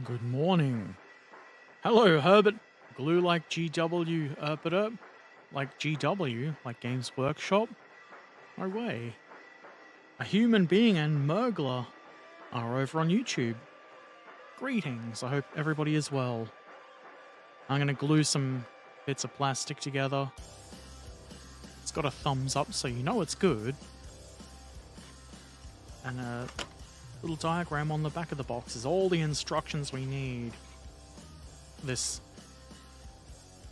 Good morning. Hello, Herbert. Glue like GW Erpaderp? Like GW? Like Games Workshop? No way. A human being and Murgler are over on YouTube. Greetings. I hope everybody is well. I'm going to glue some bits of plastic together. It's got a thumbs up, so you know it's good. And a little diagram on the back of the box is all the instructions we need. This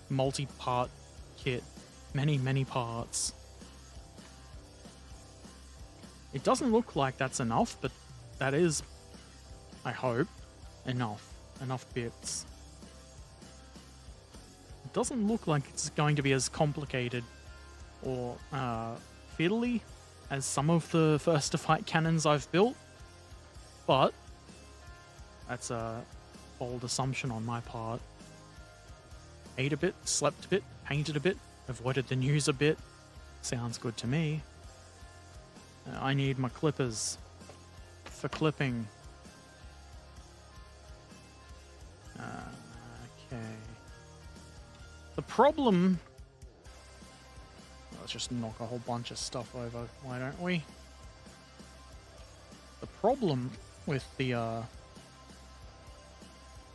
multi-part kit. Many parts. It doesn't look like that's enough, but that is, I hope, enough. Enough bits. It doesn't look like it's going to be as complicated or fiddly as some of the first-to-fight cannons I've built, but that's a bold assumption on my part. Ate a bit, slept a bit, painted a bit, avoided the news a bit. Sounds good to me. I need my clippers for clipping. Okay. The problem... Let's just knock a whole bunch of stuff over, why don't we? The problem with the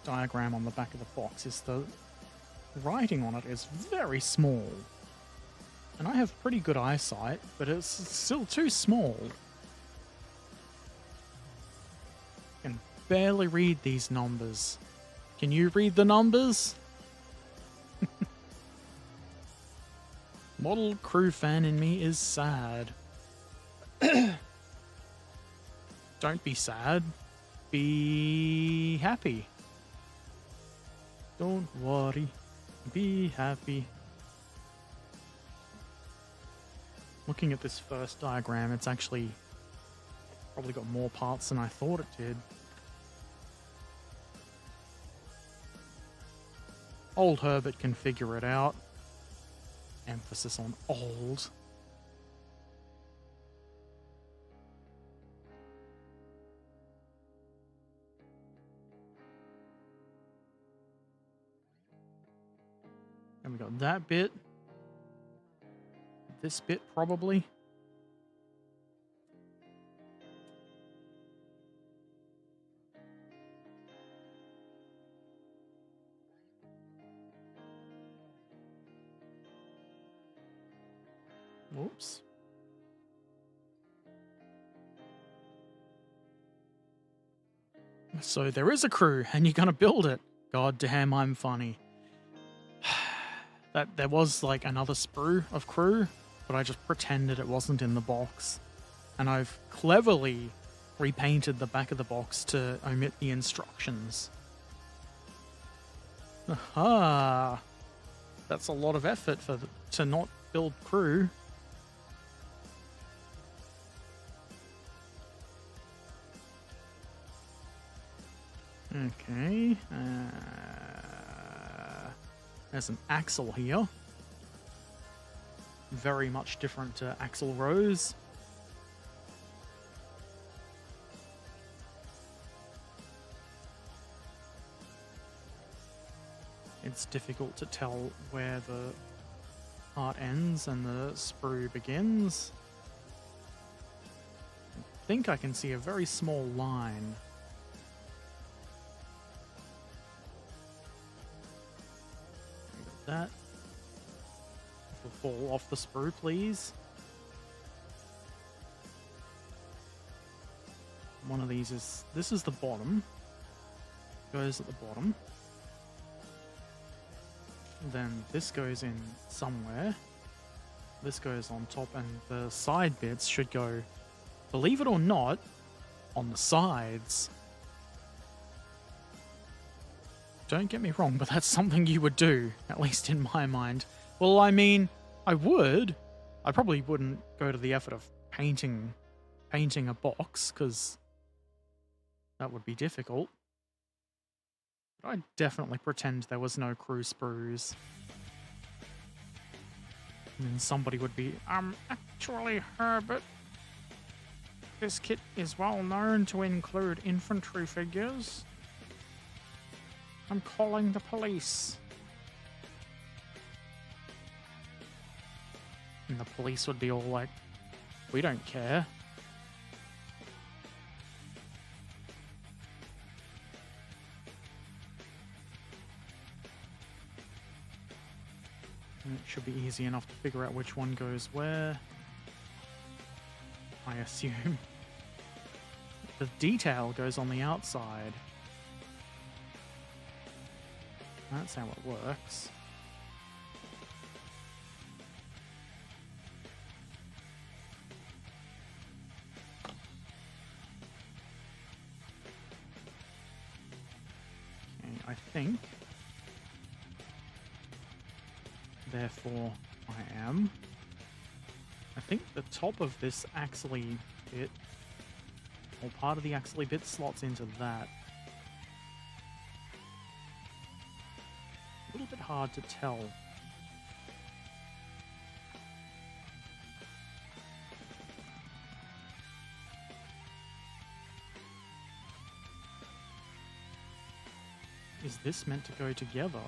diagram on the back of the box is the writing on it is very small. And I have pretty good eyesight, but it's still too small. I can barely read these numbers. Can you read the numbers? Model crew fan in me is sad. Don't be sad. Be happy. Don't worry. Be happy. Looking at this first diagram, it's actually probably got more parts than I thought it did. Old Herbert can figure it out. Emphasis on old. And we got that bit. This bit, probably. Whoops. So there is a crew, and you're gonna build it. God damn, I'm funny. That there was like another sprue of crew, but I just pretended it wasn't in the box. And I've cleverly repainted the back of the box to omit the instructions. Aha! That's a lot of effort to not build crew. Okay. There's an axle here. Very much different to axle rows. It's difficult to tell where the part ends and the sprue begins. I think I can see a very small line. That. If will fall off the sprue, please. One of these is... This is the bottom. Goes at the bottom. Then this goes in somewhere. This goes on top, and the side bits should go, believe it or not, on the sides. Don't get me wrong, but that's something you would do, at least in my mind. Well, I mean, I would. I probably wouldn't go to the effort of painting a box, because that would be difficult. But I'd definitely pretend there was no crew sprues. And then somebody would be, actually, Herbert, this kit is well known to include infantry figures. I'm calling the police. And the police would be all like, we don't care. And it should be easy enough to figure out which one goes where. I assume. The detail goes on the outside. That's how it works. Okay, I think. Therefore, I am. I think the top of this axle bit, or part of the axle bit, slots into that. A little bit hard to tell. Is this meant to go together?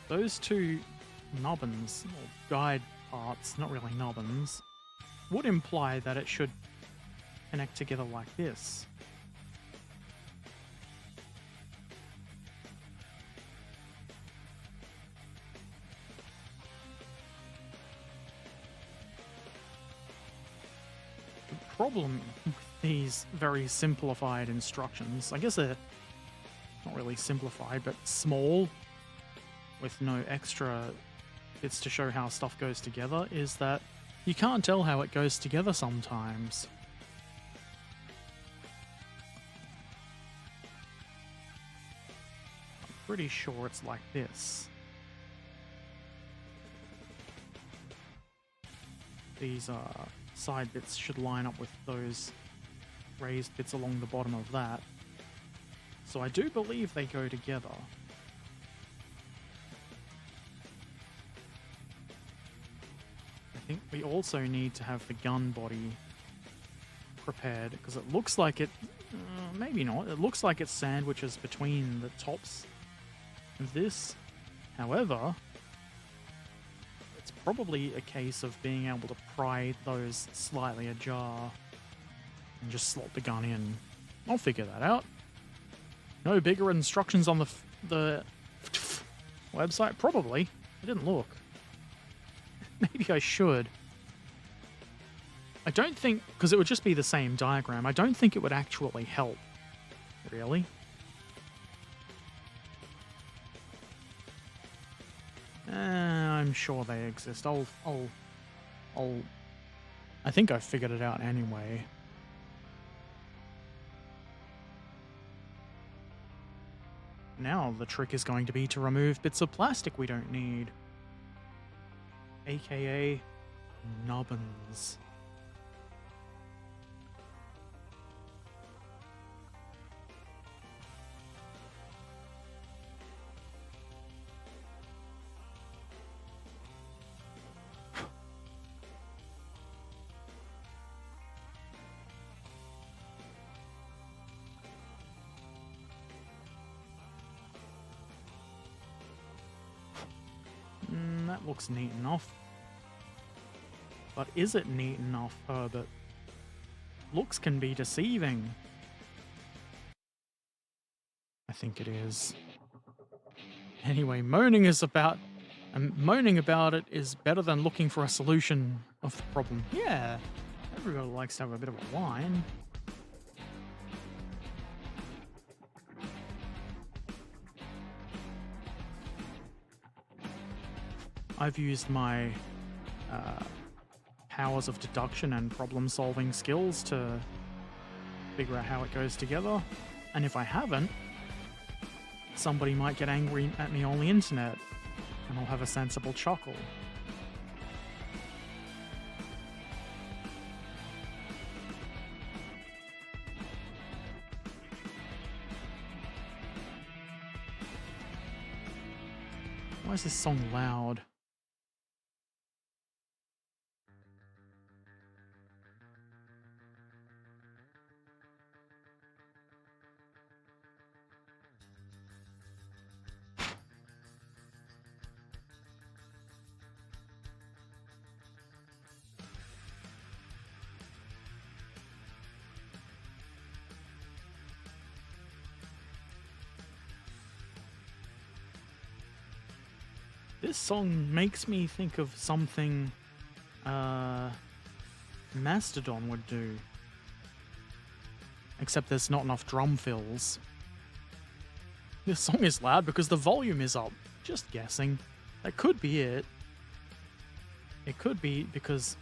Those two nubbins, or guide parts, not really nubbins, would imply that it should connect together like this. The problem with these very simplified instructions, I guess they're not really simplified, but small, with no extra bits to show how stuff goes together, is that you can't tell how it goes together sometimes. I'm pretty sure it's like this. These side bits should line up with those raised bits along the bottom of that. So I do believe they go together. I think we also need to have the gun body prepared, because it looks like it... maybe not. It looks like it sandwiches between the tops of this. However, it's probably a case of being able to pry those slightly ajar and just slot the gun in. I'll figure that out. No bigger instructions on the website? Probably. I didn't look. Maybe I should. I don't think, because it would just be the same diagram, I don't think it would actually help. Really? I'm sure they exist. I think I figured it out anyway. Now the trick is going to be to remove bits of plastic we don't need. AKA nubbins. That looks neat enough. But is it neat enough, Herbert? Looks can be deceiving. I think it is. Anyway, moaning about it is better than looking for a solution of the problem. Yeah, everybody likes to have a bit of a whine. I've used my powers of deduction and problem-solving skills to figure out how it goes together. And if I haven't, somebody might get angry at me on the internet, and I'll have a sensible chuckle. Why is this song loud? This song makes me think of something Mastodon would do. Except there's not enough drum fills. This song is loud because the volume is up. Just guessing. That could be it. It could be because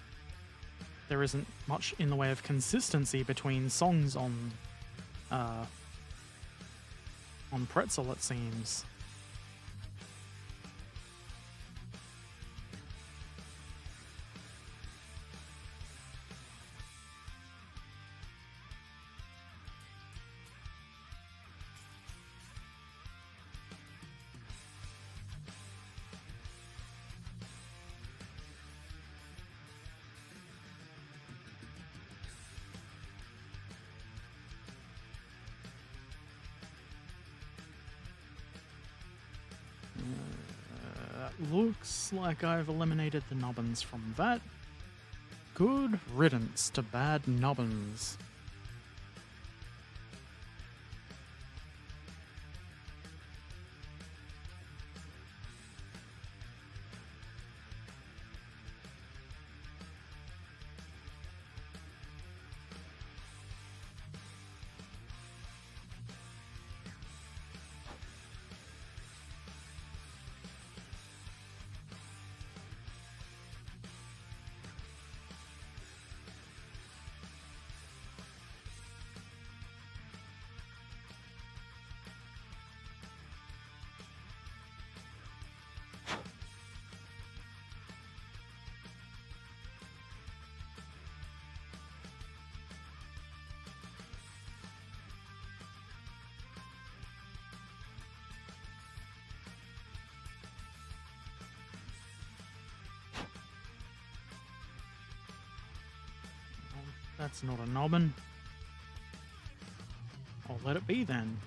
there isn't much in the way of consistency between songs on Pretzel, it seems. Looks like I've eliminated the nubbins from that. Good riddance to bad nubbins. That's not a nubbin. I'll let it be then.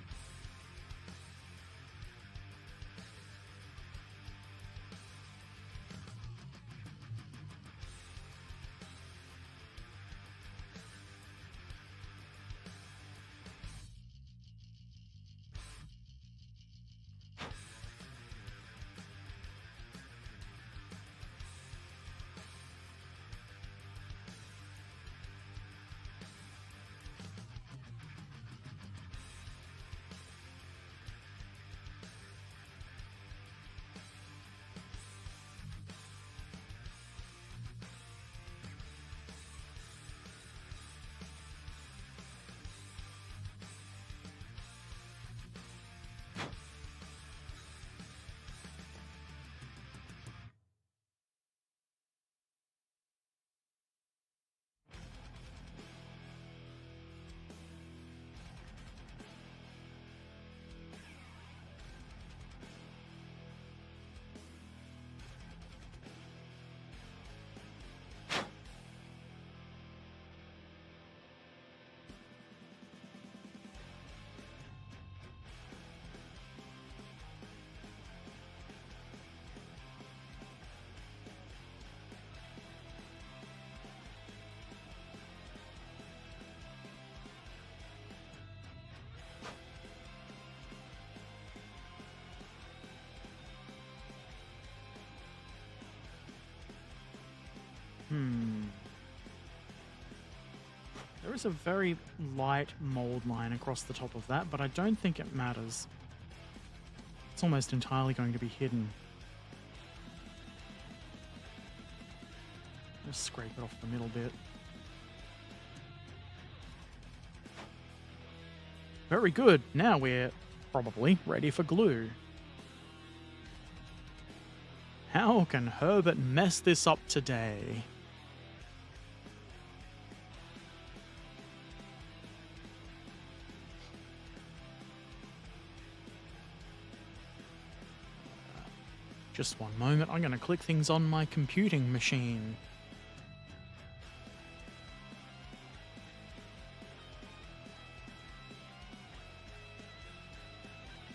There is a very light mold line across the top of that, but I don't think it matters. It's almost entirely going to be hidden. Just scrape it off the middle bit. Very good. Now we're probably ready for glue. How can Herbert mess this up today? Just one moment, I'm going to click things on my computing machine.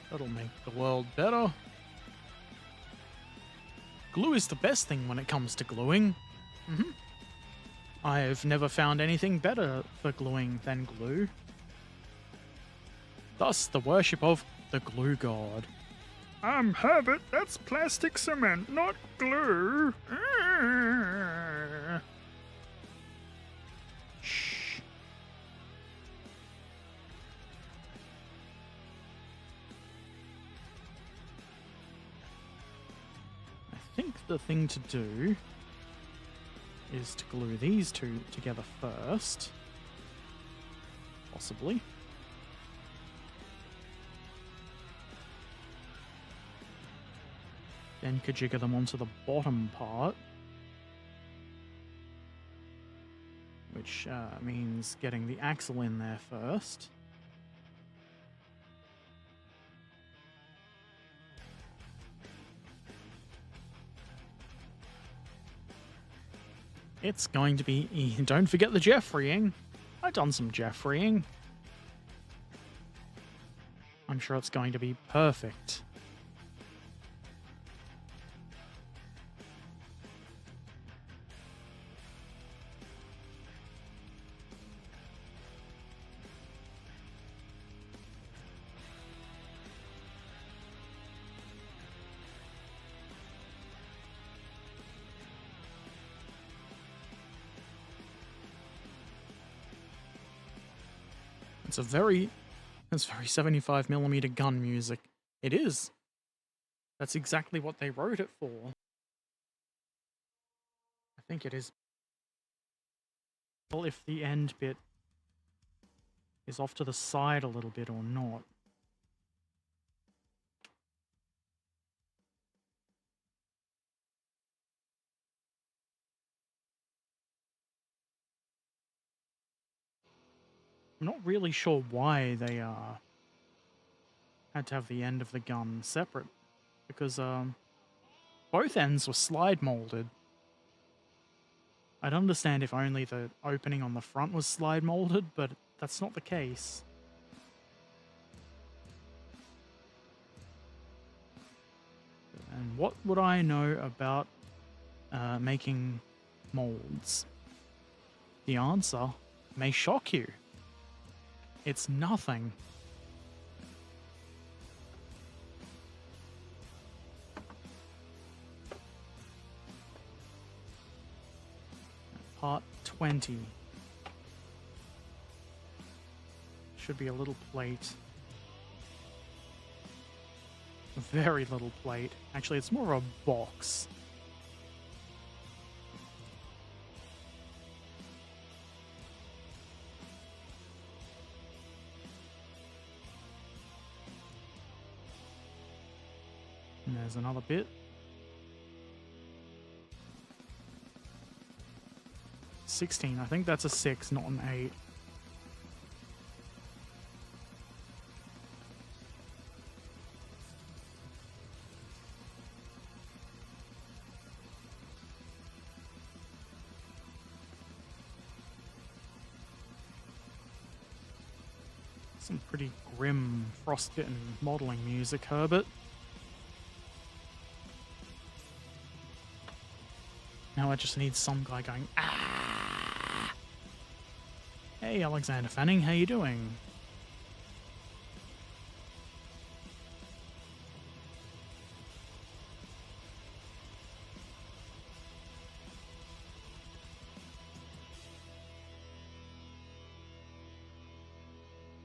That'll make the world better. Glue is the best thing when it comes to gluing. I've never found anything better for gluing than glue. Thus, the worship of the glue god. Herbert, that's plastic cement, not glue. Shh. I think the thing to do is to glue these two together first. Possibly. Then kajigger them onto the bottom part. Which means getting the axle in there first. It's going to be... Don't forget the Jeffreying. I've done some Jeffreying. I'm sure it's going to be perfect. It's very 75mm gun music. It is. That's exactly what they wrote it for. I think it is. Well, if the end bit is off to the side a little bit or not. I'm not really sure why they had to have the end of the gun separate, because both ends were slide molded. I'd understand if only the opening on the front was slide molded, but that's not the case. And what would I know about making molds? The answer may shock you. It's nothing. Part 20. Should be a little plate. A very little plate. Actually, it's more of a box. And there's another bit. 16. I think that's a 6, not an 8. Some pretty grim, frostbitten modeling music, Herbert. Now I just need some guy going, ah! Hey, Alexander Fanning, how you doing?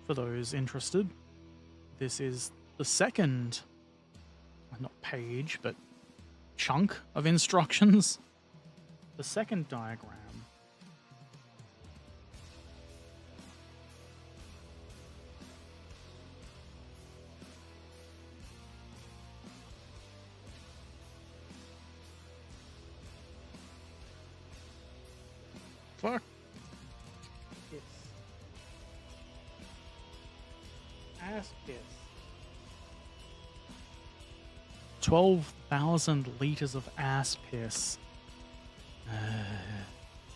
For those interested, this is the second, not page, but chunk of instructions. The second diagram. Fuck. Piss. Ass piss. 12,000 liters of ass piss.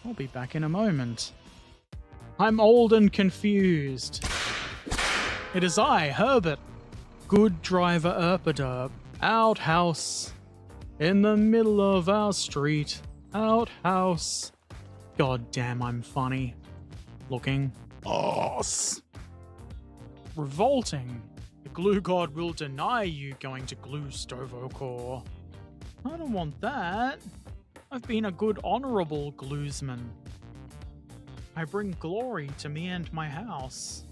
I'll be back in a moment. I'm old and confused. It is I, Herbert. Good driver Erpaderp. Outhouse. In the middle of our street. Outhouse. God damn, I'm funny. Looking. Revolting. Glue God will deny you going to glue Stovokor. I don't want that. I've been a good honorable gluesman. I bring glory to me and my house.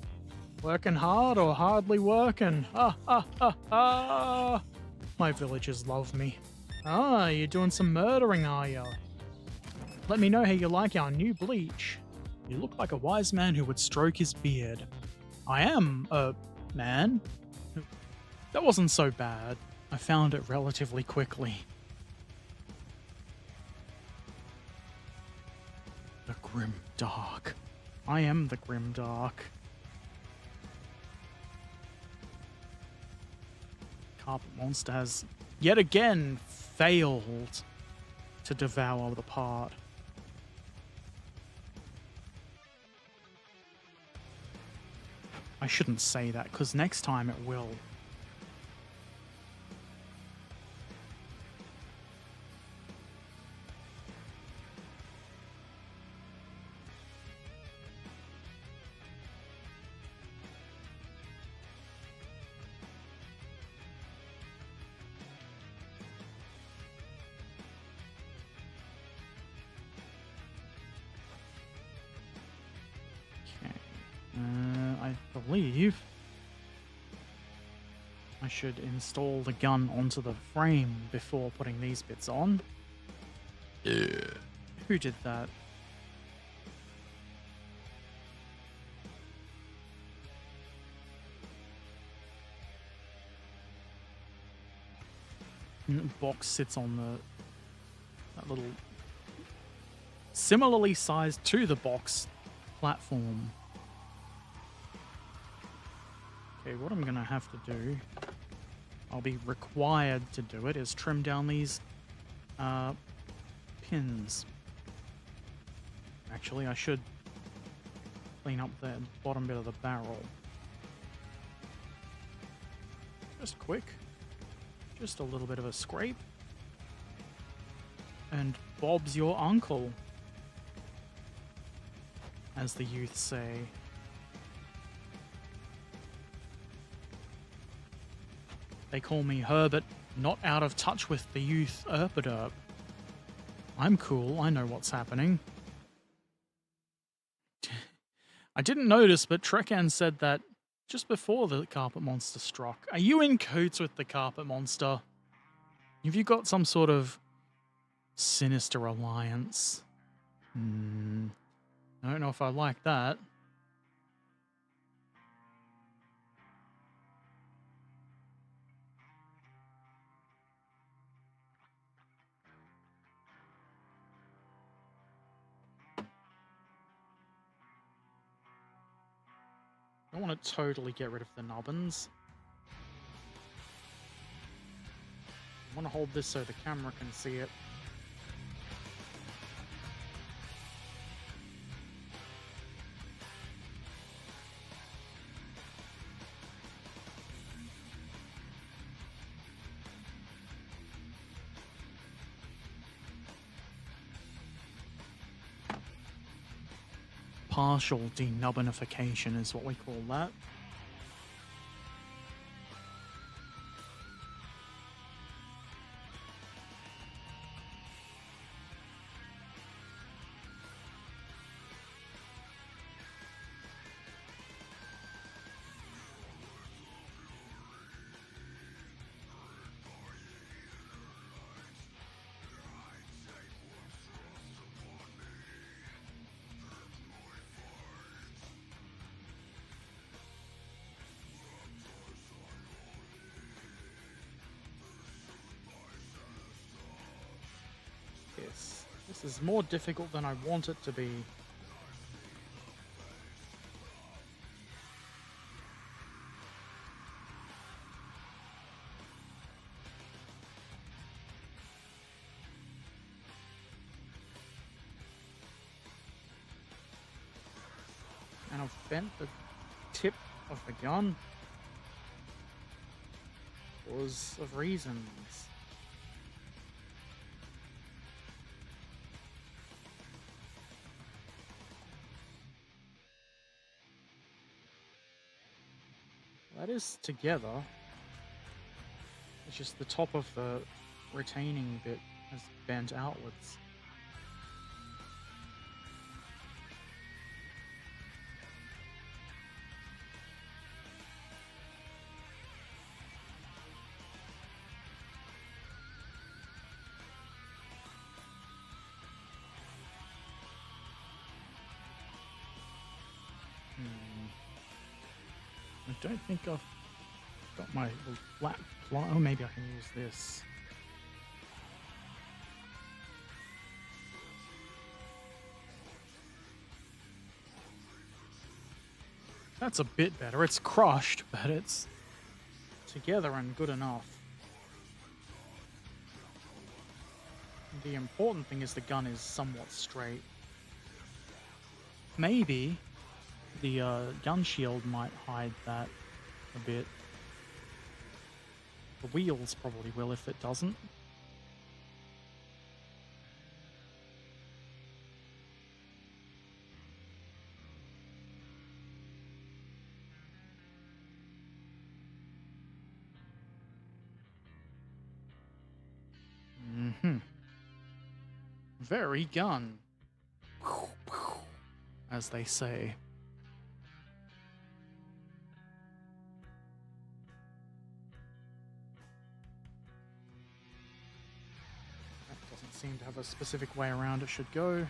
Working hard or hardly working? Ha ha ha ha! My villagers love me. Ah, you're doing some murdering, are ya? Let me know how you like our new bleach. You look like a wise man who would stroke his beard. I am a man. That wasn't so bad. I found it relatively quickly. The Grim Dark. I am the Grim Dark. Carpet Monster has yet again failed to devour the part. I shouldn't say that, because next time it will. I believe I should install the gun onto the frame before putting these bits on. Who did that? And the box sits on that little similarly sized to the box platform. Okay, what I'm gonna have to do, I'll be required to do it, is trim down these pins. Actually, I should clean up the bottom bit of the barrel. Just quick. Just a little bit of a scrape. And Bob's your uncle, as the youth say. They call me Herbert, not out of touch with the youth Erpaderp. I'm cool, I know what's happening. I didn't notice, but Trekan said that just before the Carpet Monster struck. Are you in cahoots with the Carpet Monster? Have you got some sort of sinister alliance? I don't know if I like that. I want to totally get rid of the nubbins. I want to hold this so the camera can see it. Partial denubbinification is what we call that. This is more difficult than I want it to be. And I've bent the tip of the gun because of reasons. That That is together. It's just the top of the retaining bit has bent outwards. I don't think I've got my flat ply. Oh, maybe I can use this. That's a bit better. It's crushed, but it's together and good enough. The important thing is the gun is somewhat straight. Maybe the gun shield might hide that a bit. The wheels probably will if it doesn't. Very gun, as they say. That doesn't seem to have a specific way around it should go.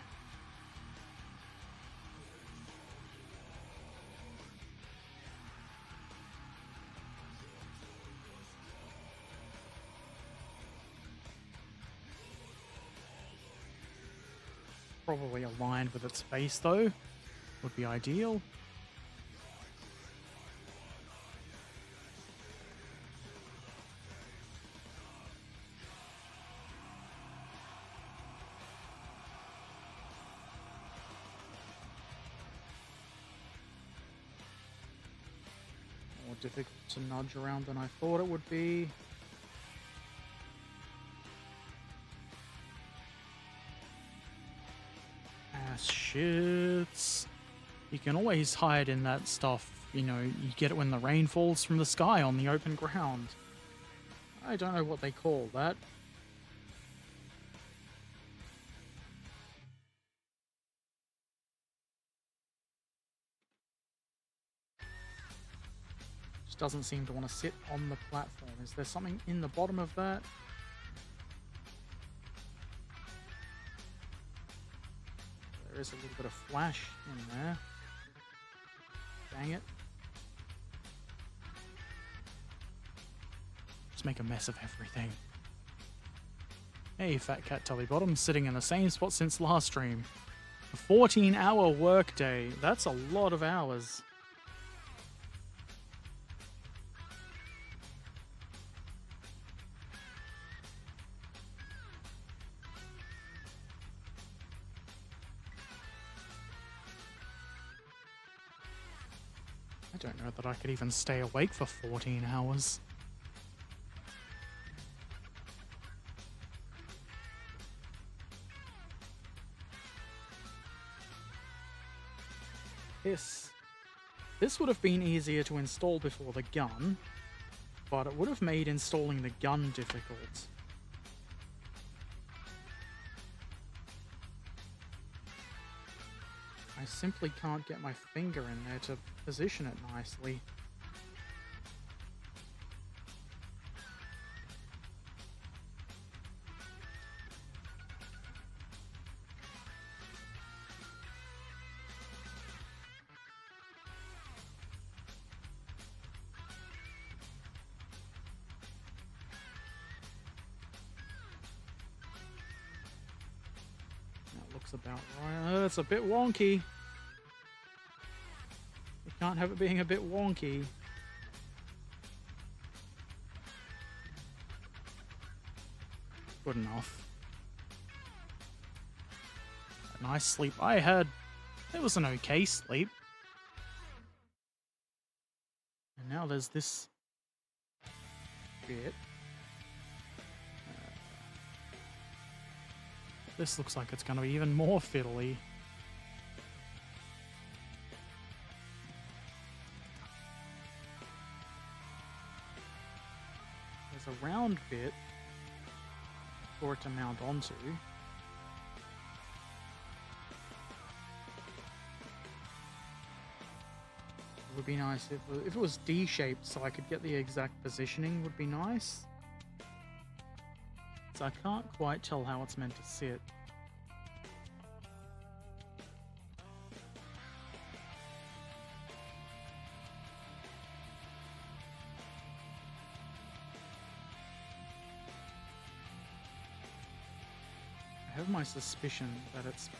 Probably aligned with its face though, would be ideal. More difficult to nudge around than I thought it would be. Shits. You can always hide in that stuff, you know, you get it when the rain falls from the sky on the open ground. I don't know what they call that. Just doesn't seem to want to sit on the platform. Is there something in the bottom of that? There is a little bit of flash in there. Dang it. Just make a mess of everything. Hey, Fat Cat Tubby Bottom, sitting in the same spot since last stream. A 14-hour workday. That's a lot of hours. I don't know that I could even stay awake for 14 hours. This would have been easier to install before the gun, but it would have made installing the gun difficult. I simply can't get my finger in there to position it nicely. That looks about right. It's a bit wonky. You can't have it being a bit wonky. Good enough. A nice sleep I had. It was an okay sleep. And now there's this bit. This looks like it's going to be even more fiddly. round bit for it to mount onto. It would be nice if it was D-shaped so I could get the exact positioning would be nice. So I can't quite tell how it's meant to sit. I have my suspicion that it's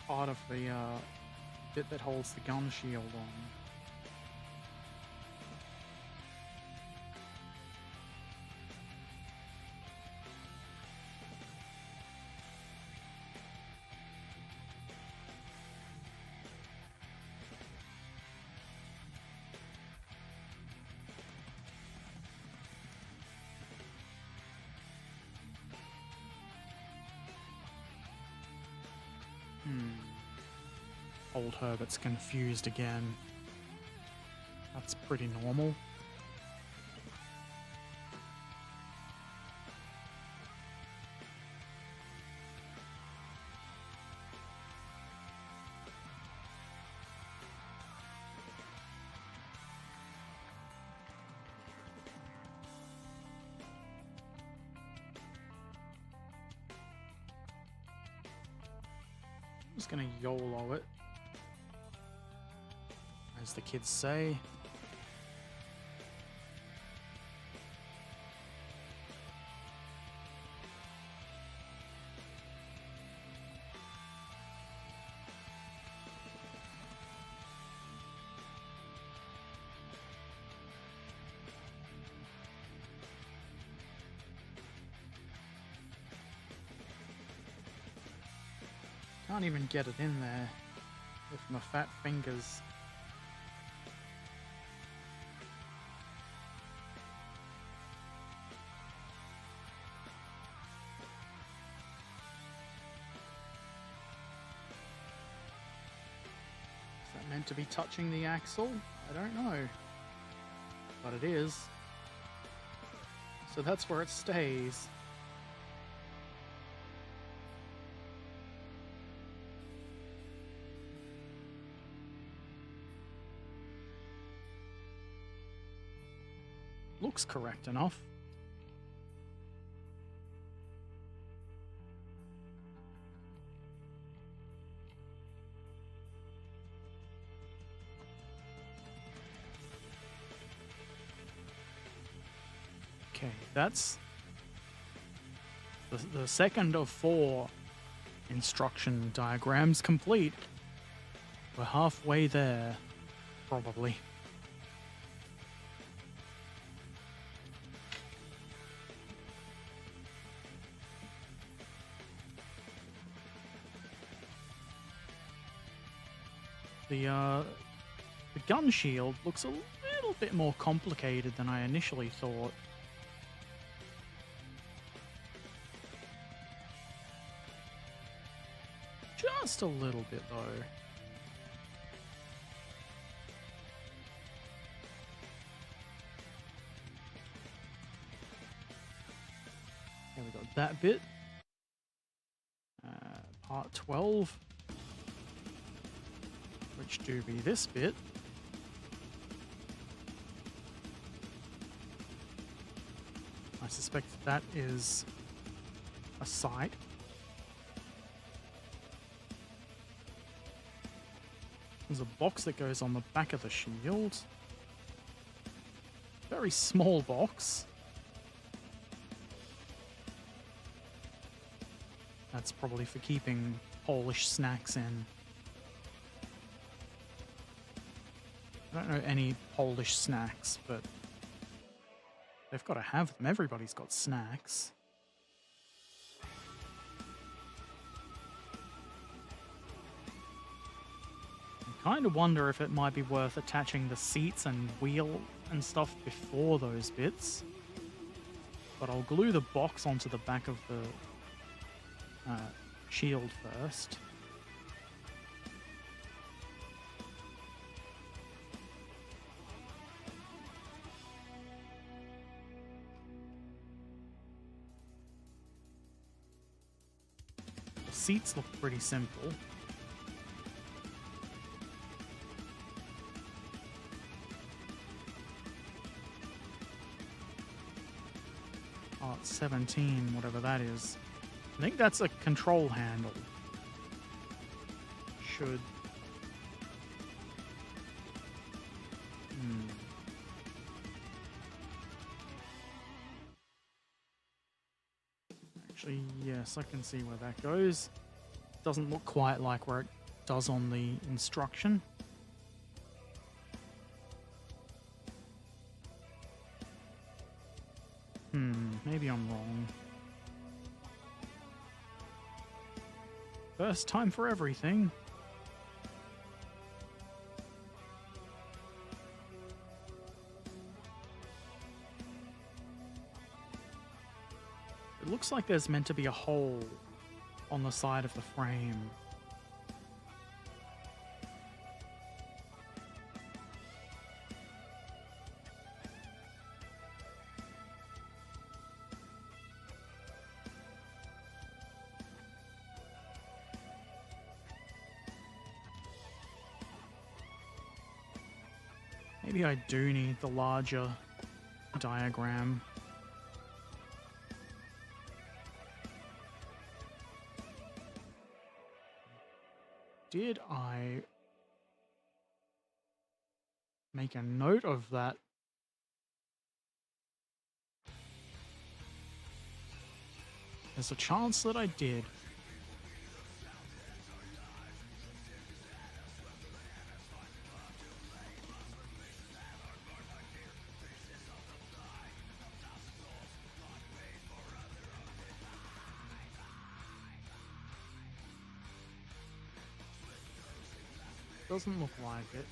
part of the bit that holds the gun shield on. Old Herbert's confused again. That's pretty normal. I'm just gonna YOLO it, as the kids say. Can't even get it in there with my fat fingers. Is that meant to be touching the axle? I don't know. But it is. So that's where it stays. Looks correct enough. Okay, that's the second of 4 instruction diagrams complete. We're halfway there, probably. The gun shield looks a little bit more complicated than I initially thought. Just a little bit, though. Okay, we got that bit. Part 12. Which do be this bit. I suspect that is a sight. There's a box that goes on the back of the shield. Very small box. That's probably for keeping Polish snacks in. I don't know any Polish snacks, but they've got to have them. Everybody's got snacks. I kind of wonder if it might be worth attaching the seats and wheel and stuff before those bits. But I'll glue the box onto the back of the shield first. Seats look pretty simple. Oh, it's 17, whatever that is. I think that's a control handle. Should... Actually, yes, I can see where that goes. Doesn't look quite like where it does on the instruction. Maybe I'm wrong. First time for everything. It looks like there's meant to be a hole on the side of the frame. Maybe I do need the larger diagram. Did I make a note of that? There's a chance that I did. Doesn't look like it.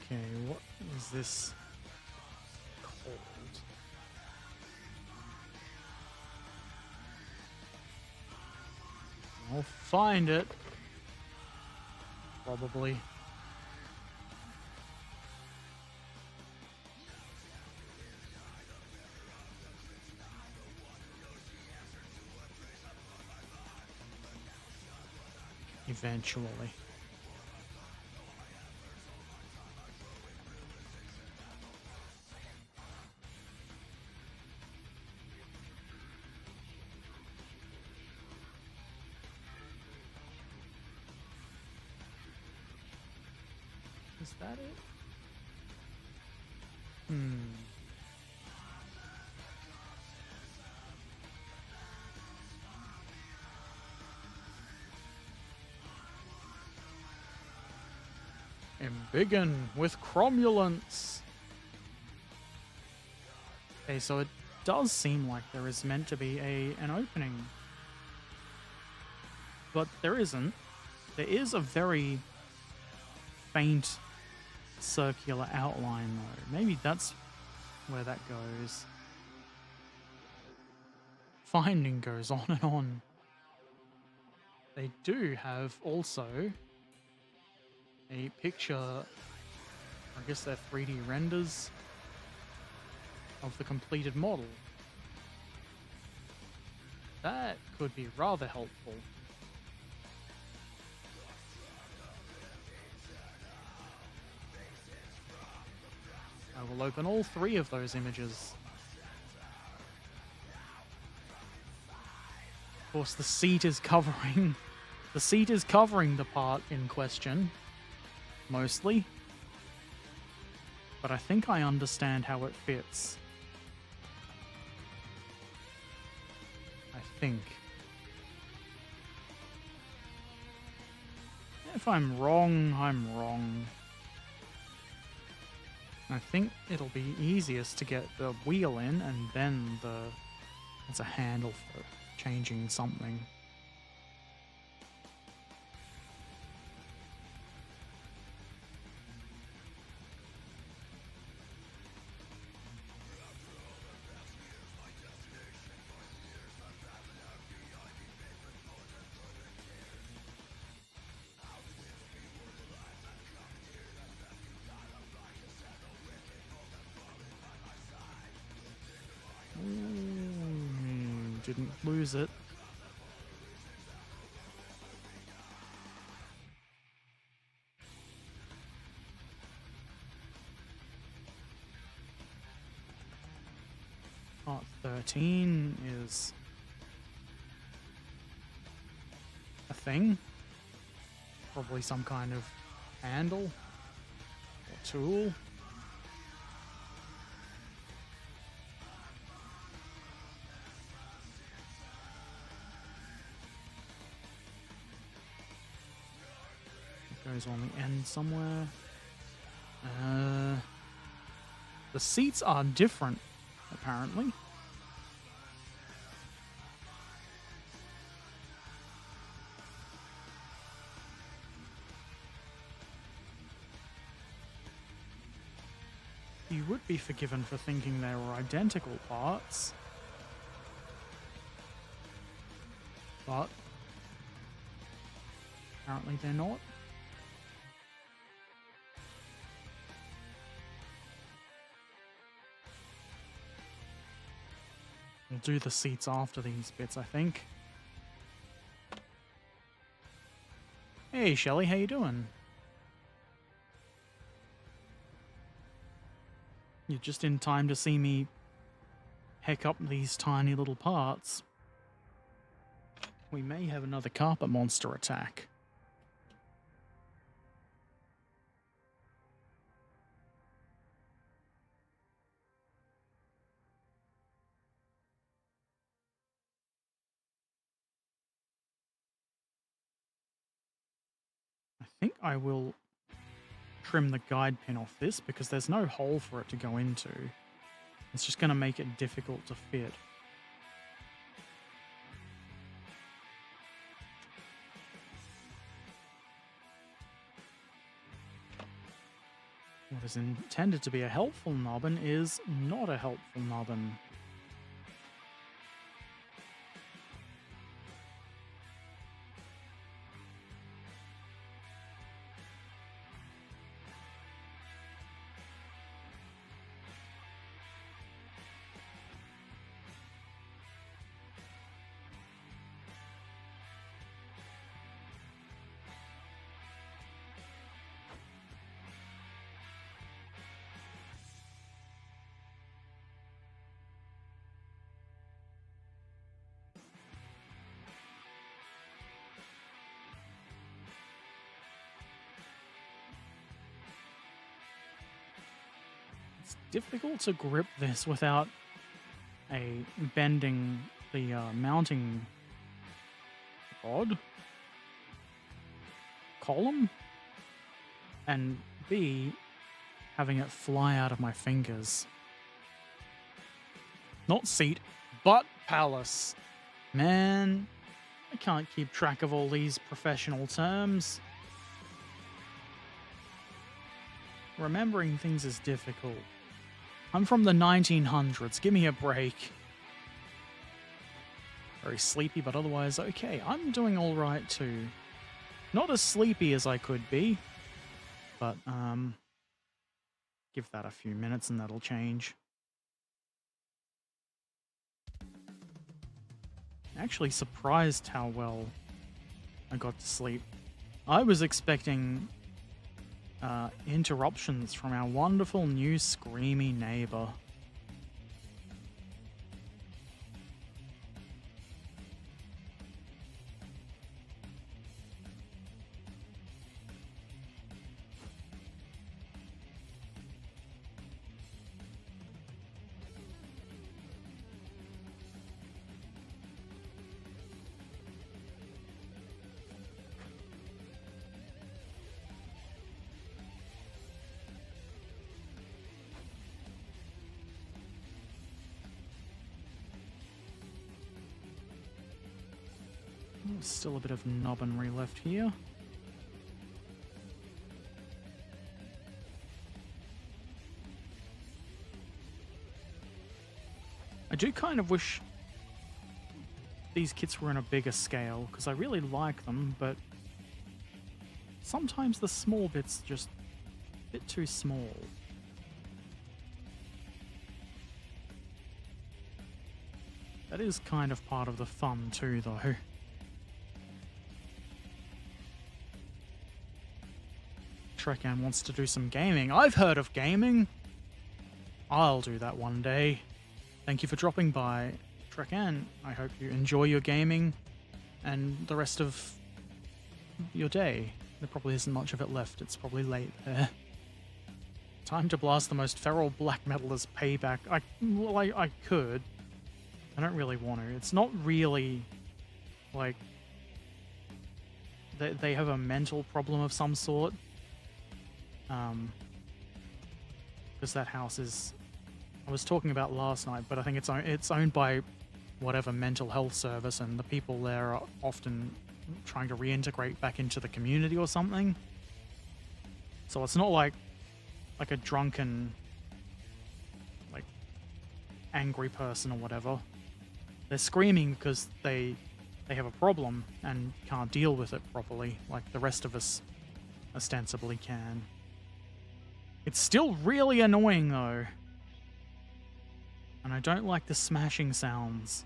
Okay, what is this called? I'll find it. Probably. Eventually. Is that it? Embiggen with cromulence. Okay, so it does seem like there is meant to be an opening. But there isn't. There is a very faint circular outline though. Maybe that's where that goes. Finding goes on and on. They do have also a picture, I guess they're 3D renders of the completed model. That could be rather helpful. I will open all 3 of those images. Of course, the seat is covering the part in question, mostly. But I think I understand how it fits. I think. If I'm wrong, I'm wrong. I think it'll be easiest to get the wheel in and then it's a handle for changing something. Didn't lose it. Part 13 is a thing. Probably some kind of handle or tool. Goes on the end somewhere. The seats are different, apparently. You would be forgiven for thinking they were identical parts. But apparently they're not. We'll do the seats after these bits, I think. Hey, Shelley, how you doing? You're just in time to see me heck up these tiny little parts. We may have another carpet monster attack. I think I will trim the guide pin off this because there's no hole for it to go into. It's just going to make it difficult to fit. What is intended to be a helpful nubbin is not a helpful nubbin. It's difficult to grip this without bending the mounting rod column, and B, having it fly out of my fingers. Not seat, but palace. Man, I can't keep track of all these professional terms. Remembering things is difficult. I'm from the 1900s. Give me a break. Very sleepy, but otherwise okay. I'm doing all right too. Not as sleepy as I could be, but give that a few minutes and that'll change. Actually surprised how well I got to sleep. I was expecting interruptions from our wonderful new screamy neighbor. Still a bit of nubbinry left here. I do kind of wish these kits were on a bigger scale, because I really like them, but sometimes the small bits are just a bit too small. That is kind of part of the fun too, though. Trekan wants to do some gaming. I've heard of gaming. I'll do that one day. Thank you for dropping by, Trekan. I hope you enjoy your gaming and the rest of your day. There probably isn't much of it left. It's probably late there. Time to blast the most feral black metal as payback. I could. I don't really want to. It's not really like they have a mental problem of some sort. Because that house is, I was talking about last night, but I think it's owned by whatever mental health service, and the people there are often trying to reintegrate back into the community or something. So it's not like a drunken, like, angry person or whatever. They're screaming because they have a problem and can't deal with it properly, like the rest of us ostensibly can. It's still really annoying though. And I don't like the smashing sounds.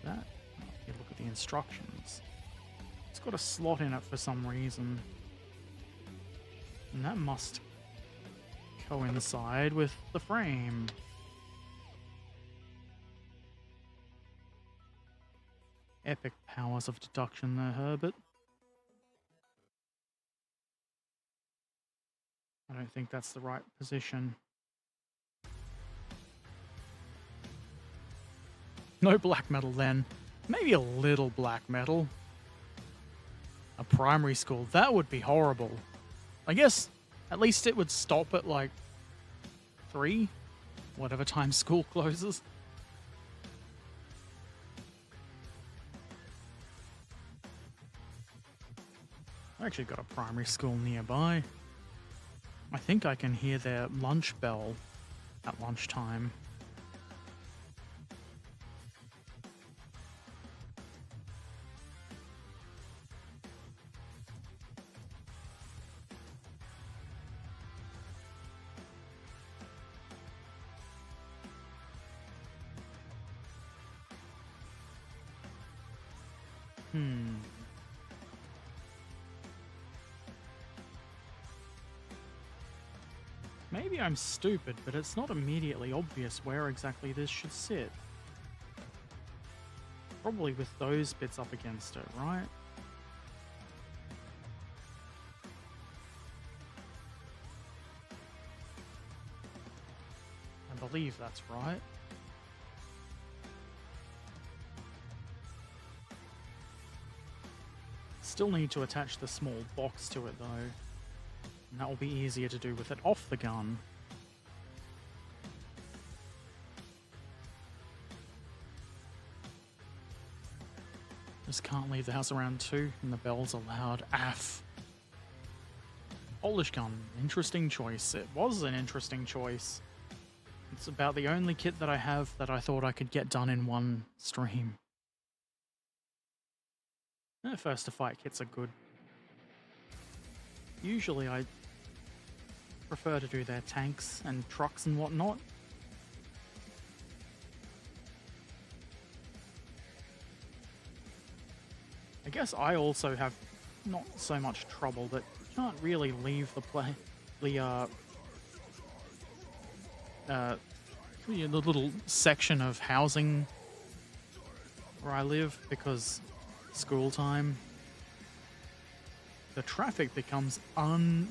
That, you look at the instructions. It's got a slot in it for some reason. And that must coincide with the frame. Epic powers of deduction there, Herbert. I don't think that's the right position. No black metal then. Maybe a little black metal. A primary school, that would be horrible. I guess at least it would stop at like 3, whatever time school closes. I actually got a primary school nearby. I think I can hear their lunch bell at lunchtime. Maybe I'm stupid, but it's not immediately obvious where exactly this should sit. Probably with those bits up against it, right? I believe that's right. Still need to attach the small box to it though. And that will be easier to do with it off the gun. Just can't leave the house around 2, and the bells are loud. AF. Polish gun. Interesting choice. It was an interesting choice. It's about the only kit that I have that I thought I could get done in one stream. First to fight kits are good. Usually I prefer to do their tanks and trucks and whatnot. I guess I also have not so much trouble, but you can't really leave the little section of housing where I live because school time. The traffic becomes unbearable.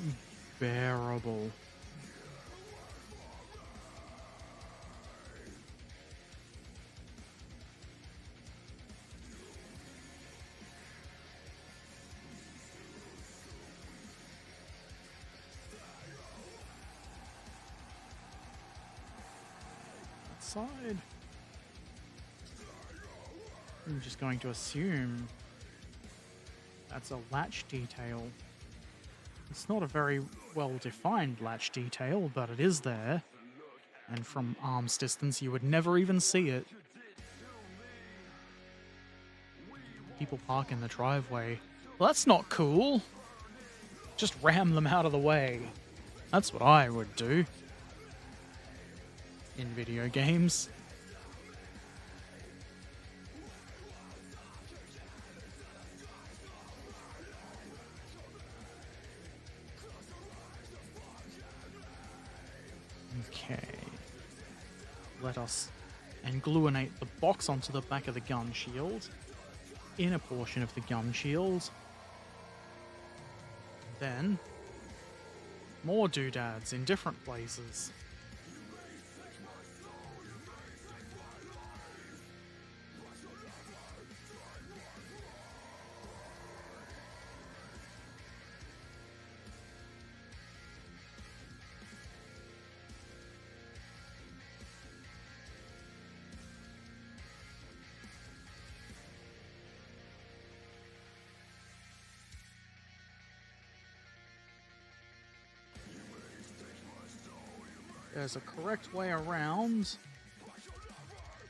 side. I'm just going to assume that's a latch detail. It's not a very well-defined latch detail, but it is there. And from arm's distance, you would never even see it. People park in the driveway. Well, that's not cool. Just ram them out of the way. That's what I would do in video games. Okay. Let us engluinate the box onto the back of the gun shield. Inner portion of the gun shield. Then, more doodads in different places. There's a correct way around.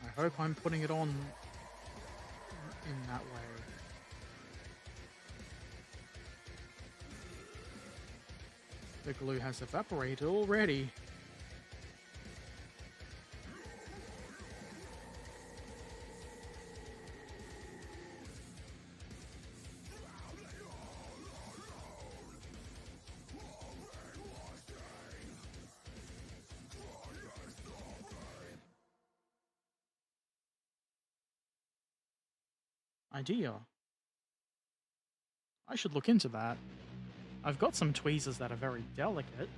I hope I'm putting it on in that way. The glue has evaporated already. Idea. I should look into that. I've got some tweezers that are very delicate,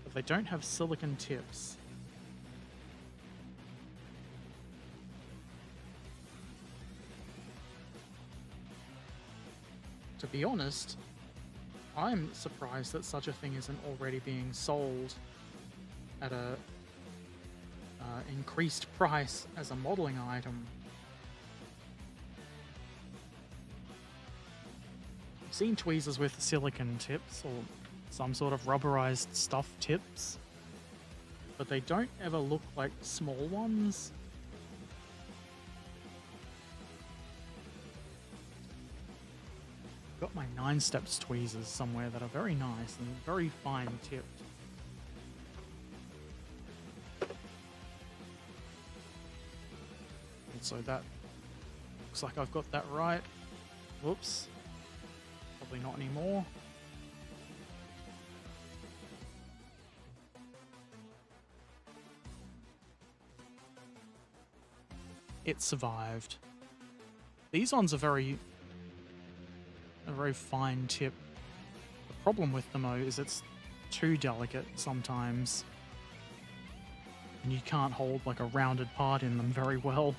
but they don't have silicone tips. To be honest, I'm surprised that such a thing isn't already being sold at a increased price as a modeling item. I've seen tweezers with silicone tips or some sort of rubberized stuff tips, but they don't ever look like small ones. I've got my 9 steps tweezers somewhere that are very nice and very fine tipped. And so that looks like I've got that right. Whoops. Probably not anymore. It survived. These ones are very fine tip. The problem with them though is it's too delicate sometimes. And you can't hold like a rounded part in them very well.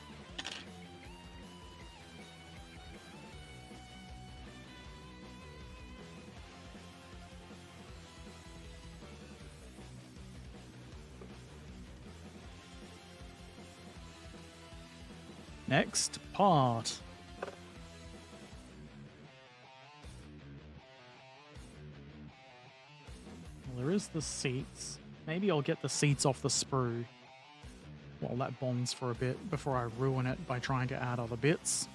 Next part. Well, there is the seats. Maybe I'll get the seats off the sprue while that bonds for a bit before I ruin it by trying to add other bits.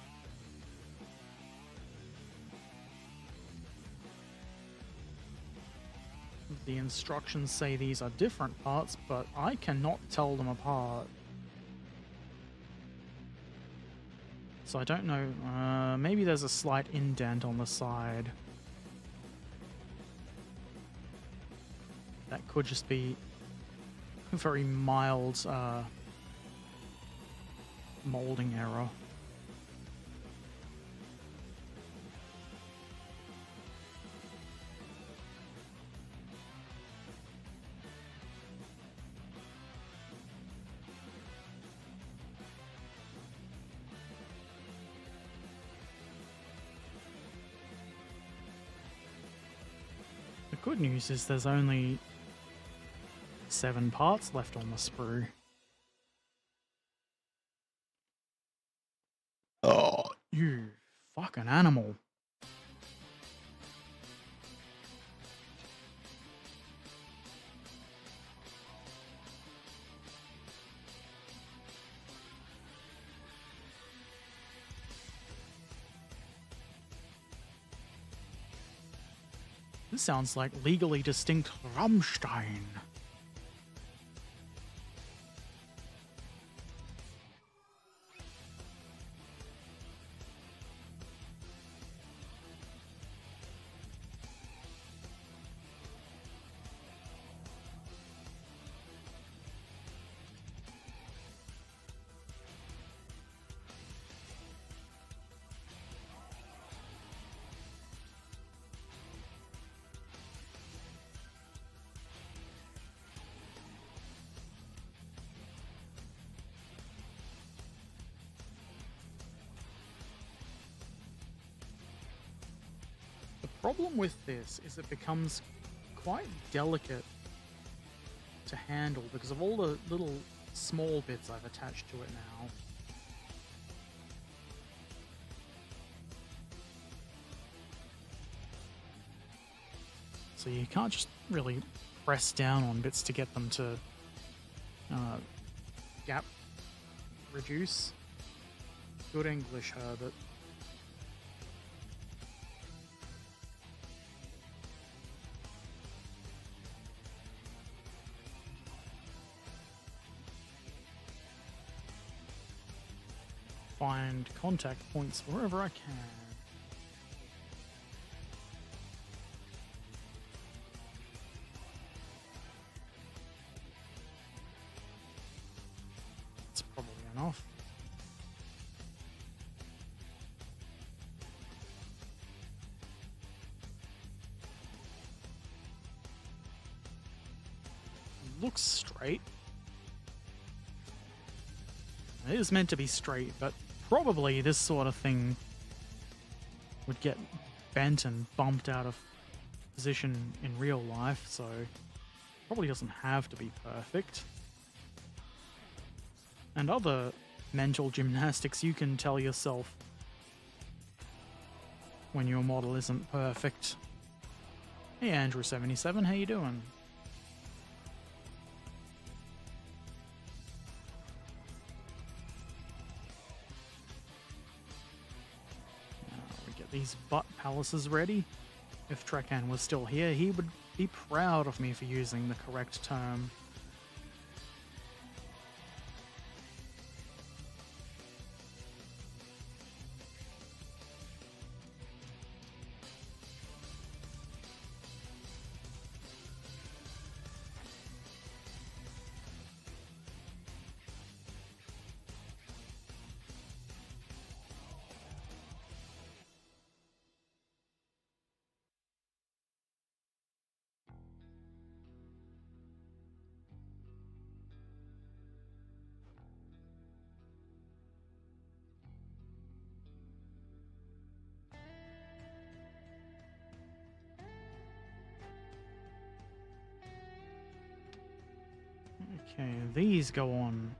The instructions say these are different parts, but I cannot tell them apart. So I don't know, maybe there's a slight indent on the side. That could just be a very mild molding error. The good news is there's only 7 parts left on the sprue. You fucking animal. This sounds like legally distinct Rammstein. The problem with this is it becomes quite delicate to handle because of all the little small bits I've attached to it now. So you can't just really press down on bits to get them to gap reduce. Good English, Herbert. Find contact points wherever I can. That's probably enough. Looks straight. It is meant to be straight, but probably this sort of thing would get bent and bumped out of position in real life, so probably doesn't have to be perfect. And other mental gymnastics you can tell yourself when your model isn't perfect. Hey Andrew77, how you doing? These butt palaces ready. If Trekkan was still here, he would be proud of me for using the correct term. Okay, these go on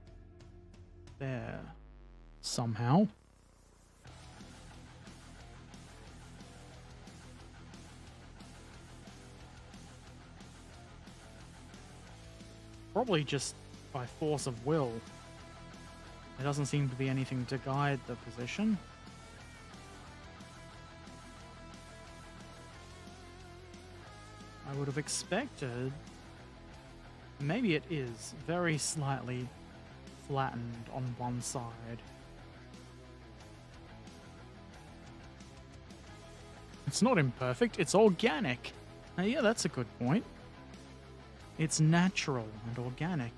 there somehow. Probably just by force of will. There doesn't seem to be anything to guide the position. I would have expected... Maybe it is very slightly flattened on one side. It's not imperfect, it's organic. Yeah, that's a good point. It's natural and organic.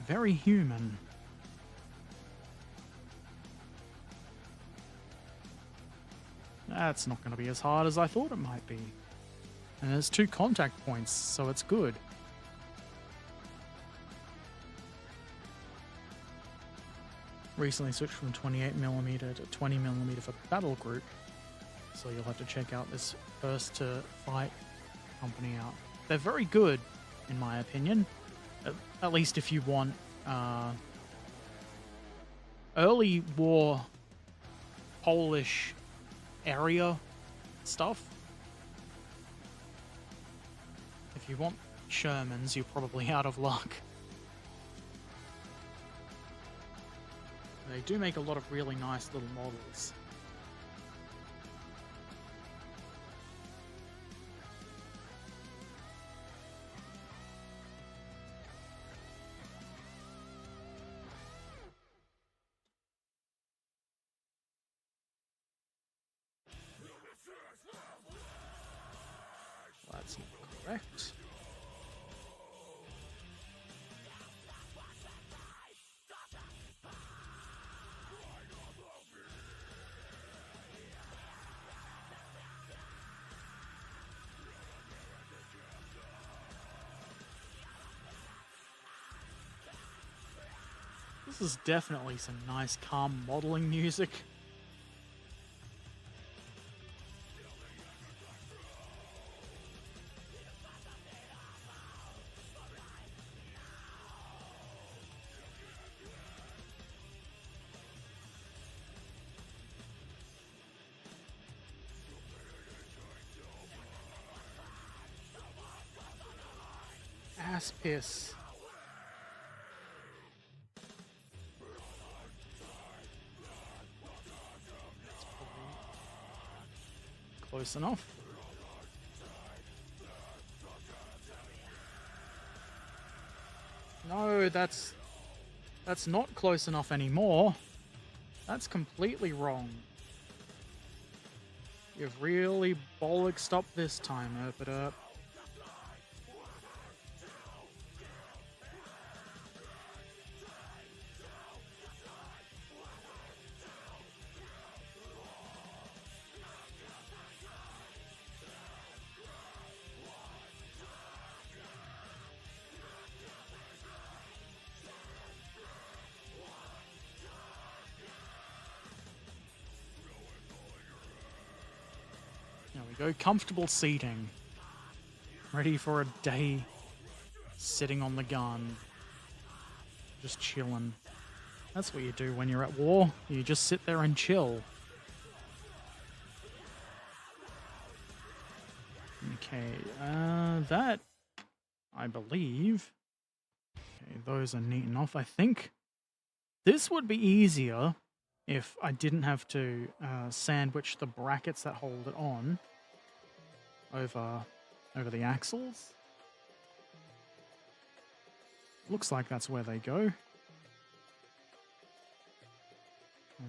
Very human. That's not going to be as hard as I thought it might be. And there's 2 contact points, so it's good. Recently switched from 28mm to 20mm for battle group, so you'll have to check out this First to Fight company out. They're very good, in my opinion. At least if you want early war Polish area stuff. If you want Shermans, you're probably out of luck. They do make a lot of really nice little models. That's not correct. This is definitely some nice, calm modeling music. Ass piss. Close enough. No, that's not close enough anymore. That's completely wrong. You've really bollocksed up this time, Erpaderp. There we go, comfortable seating. Ready for a day sitting on the gun. Just chilling. That's what you do when you're at war. You just sit there and chill. Okay, that, I believe... Okay, those are neat enough. I think this would be easier if I didn't have to sandwich the brackets that hold it on over the axles. Looks like that's where they go. And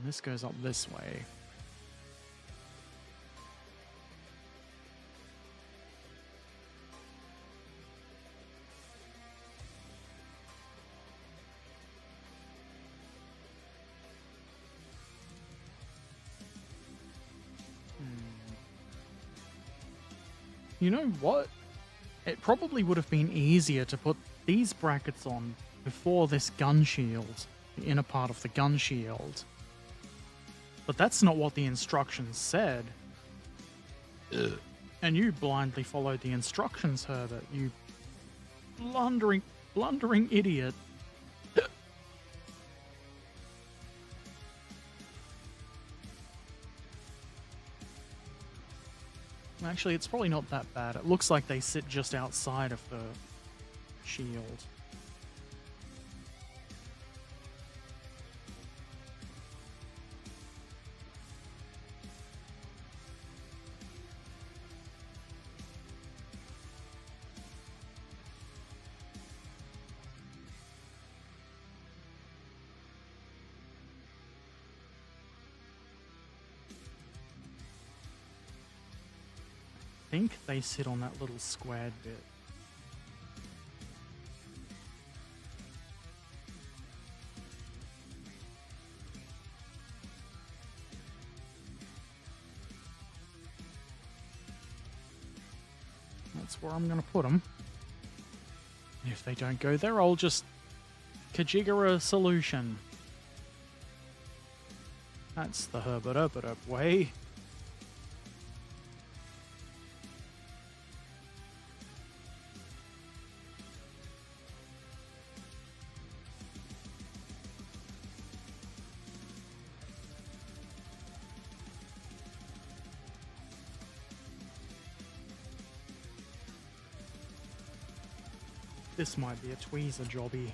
this goes up this way. You know what? It probably would have been easier to put these brackets on before this gun shield, the inner part of the gun shield. But that's not what the instructions said. And you blindly followed the instructions, Herbert. You blundering idiot. Actually, it's probably not that bad. It looks like they sit just outside of the shield. I think they sit on that little squared bit. That's where I'm going to put them. If they don't go there, I'll just kajigger a solution. That's the Herbert Erpaderp way. This might be a tweezer jobby.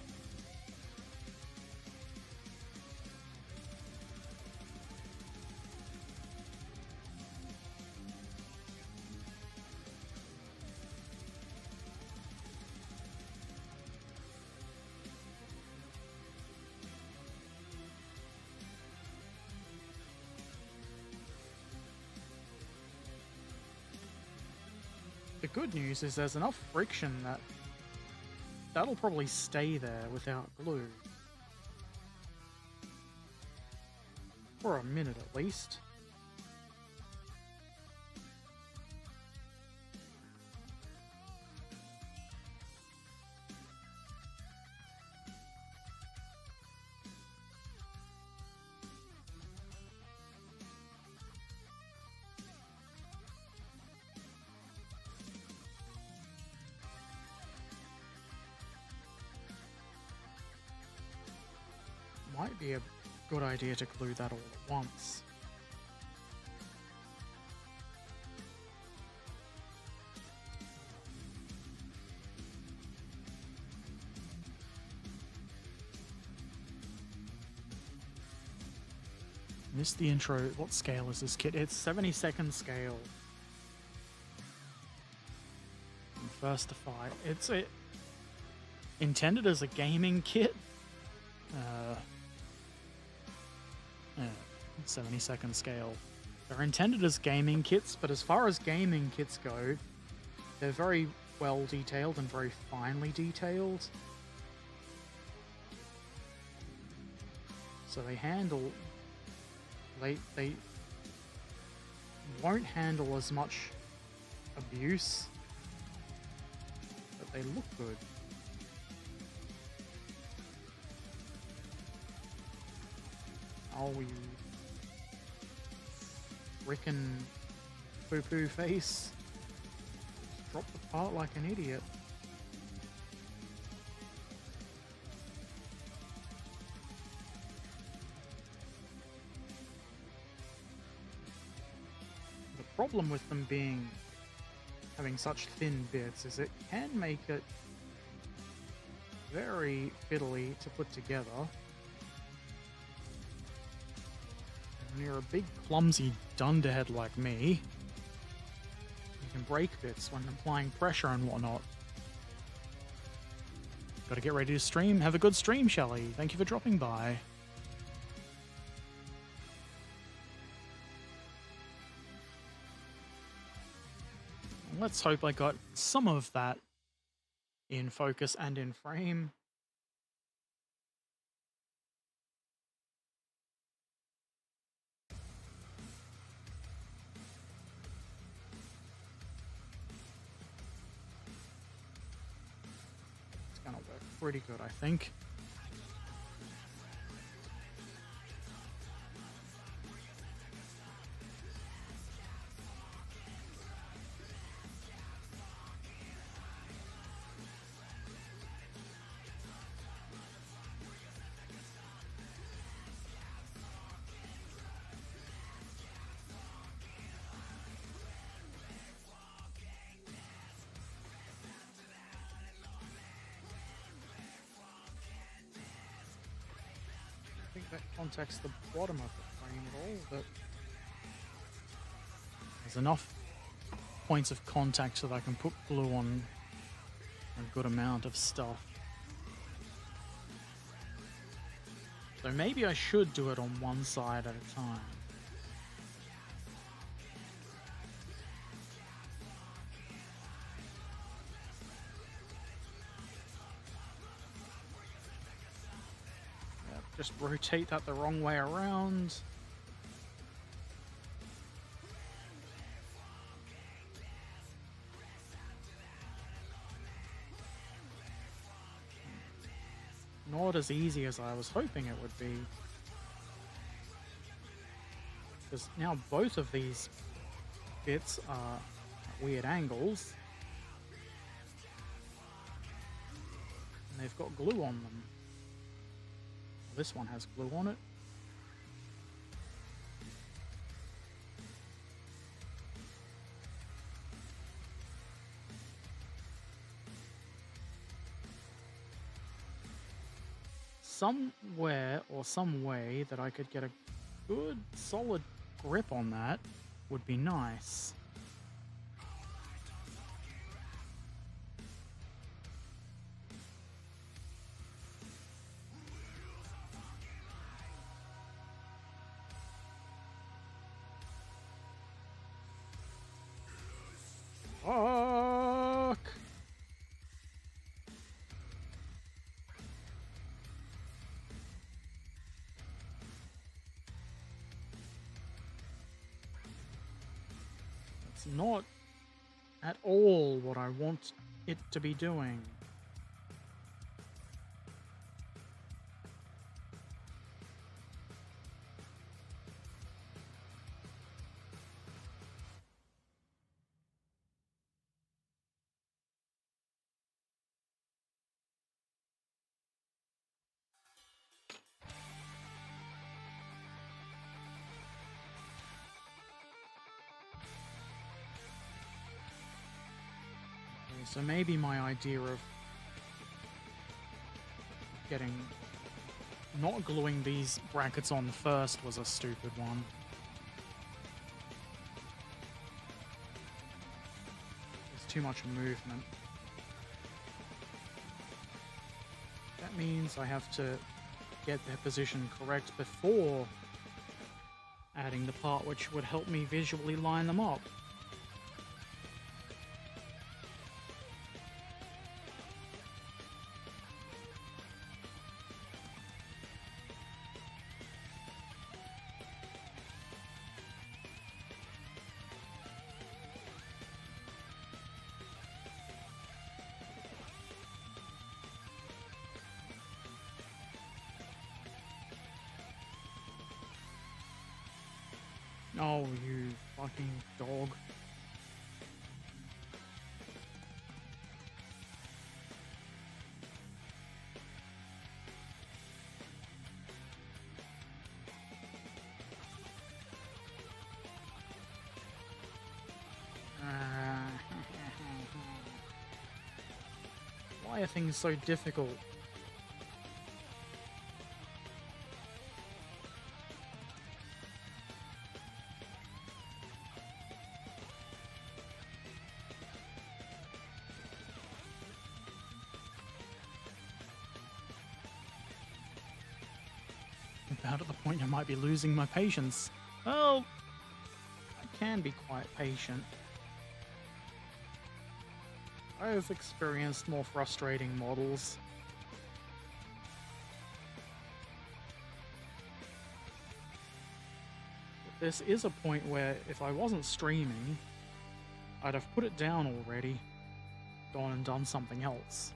The good news is there's enough friction that that'll probably stay there without glue. For a minute at least. Might be a good idea to glue that all at once. Missed the intro. What scale is this kit? It's 72nd scale. And first to fight. It's intended as a gaming kit. 72nd scale. They're intended as gaming kits, but as far as gaming kits go, they're very well detailed and very finely detailed. So they handle... They won't handle as much abuse, but they look good. Oh, you frickin' poo-poo face. Just dropped the part like an idiot. The problem with them having such thin bits is it can make it very fiddly to put together. When you're a big clumsy dunderhead like me, you can break bits when applying pressure and whatnot. Gotta get ready to stream. Have a good stream, Shelley. Thank you for dropping by. Let's hope I got some of that in focus and in frame. It's gonna work pretty good, I think. I think that contacts the bottom of the frame at all, but there's enough points of contact so that I can put glue on a good amount of stuff. So maybe I should do it on one side at a time. Just rotate that the wrong way around. Not as easy as I was hoping it would be. Because now both of these bits are at weird angles. And they've got glue on them. This one has glue on it. somewhere or some way that I could get a good solid grip on that would be nice. Fuck! It's not at all what I want it to be doing. So maybe my idea of not gluing these brackets on first was a stupid one. There's too much movement. That means I have to get their position correct before adding the part which would help me visually line them up. Oh, you fucking dog. Why are things so difficult? About at the point I might be losing my patience. Well, I can be quite patient. I've experienced more frustrating models. But this is a point where if I wasn't streaming, I'd have put it down already, gone and done something else.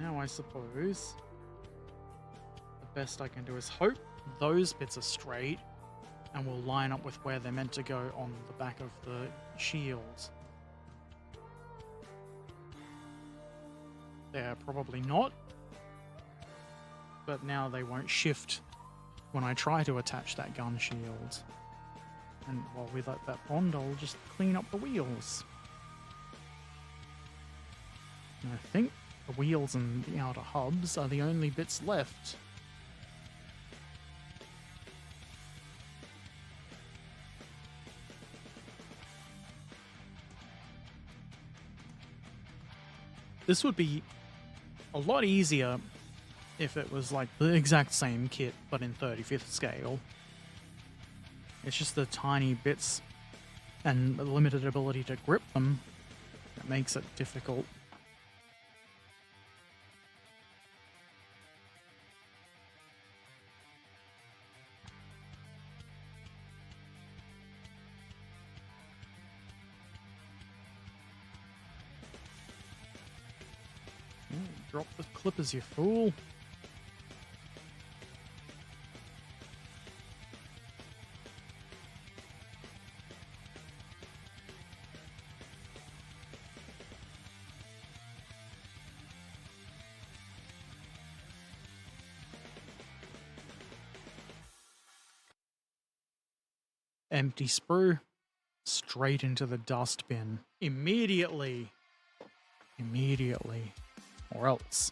Now I suppose the best I can do is hope those bits are straight and will line up with where they're meant to go on the back of the shield. They're probably not, but now they won't shift when I try to attach that gun shield. And while we let that bond, I'll just clean up the wheels. And I think the wheels and the outer hubs are the only bits left. This would be a lot easier if it was like the exact same kit, but in 35th scale. It's just the tiny bits and the limited ability to grip them that makes it difficult. Drop the clippers, you fool. Empty sprue. Straight into the dust bin. Immediately. Immediately. Or else.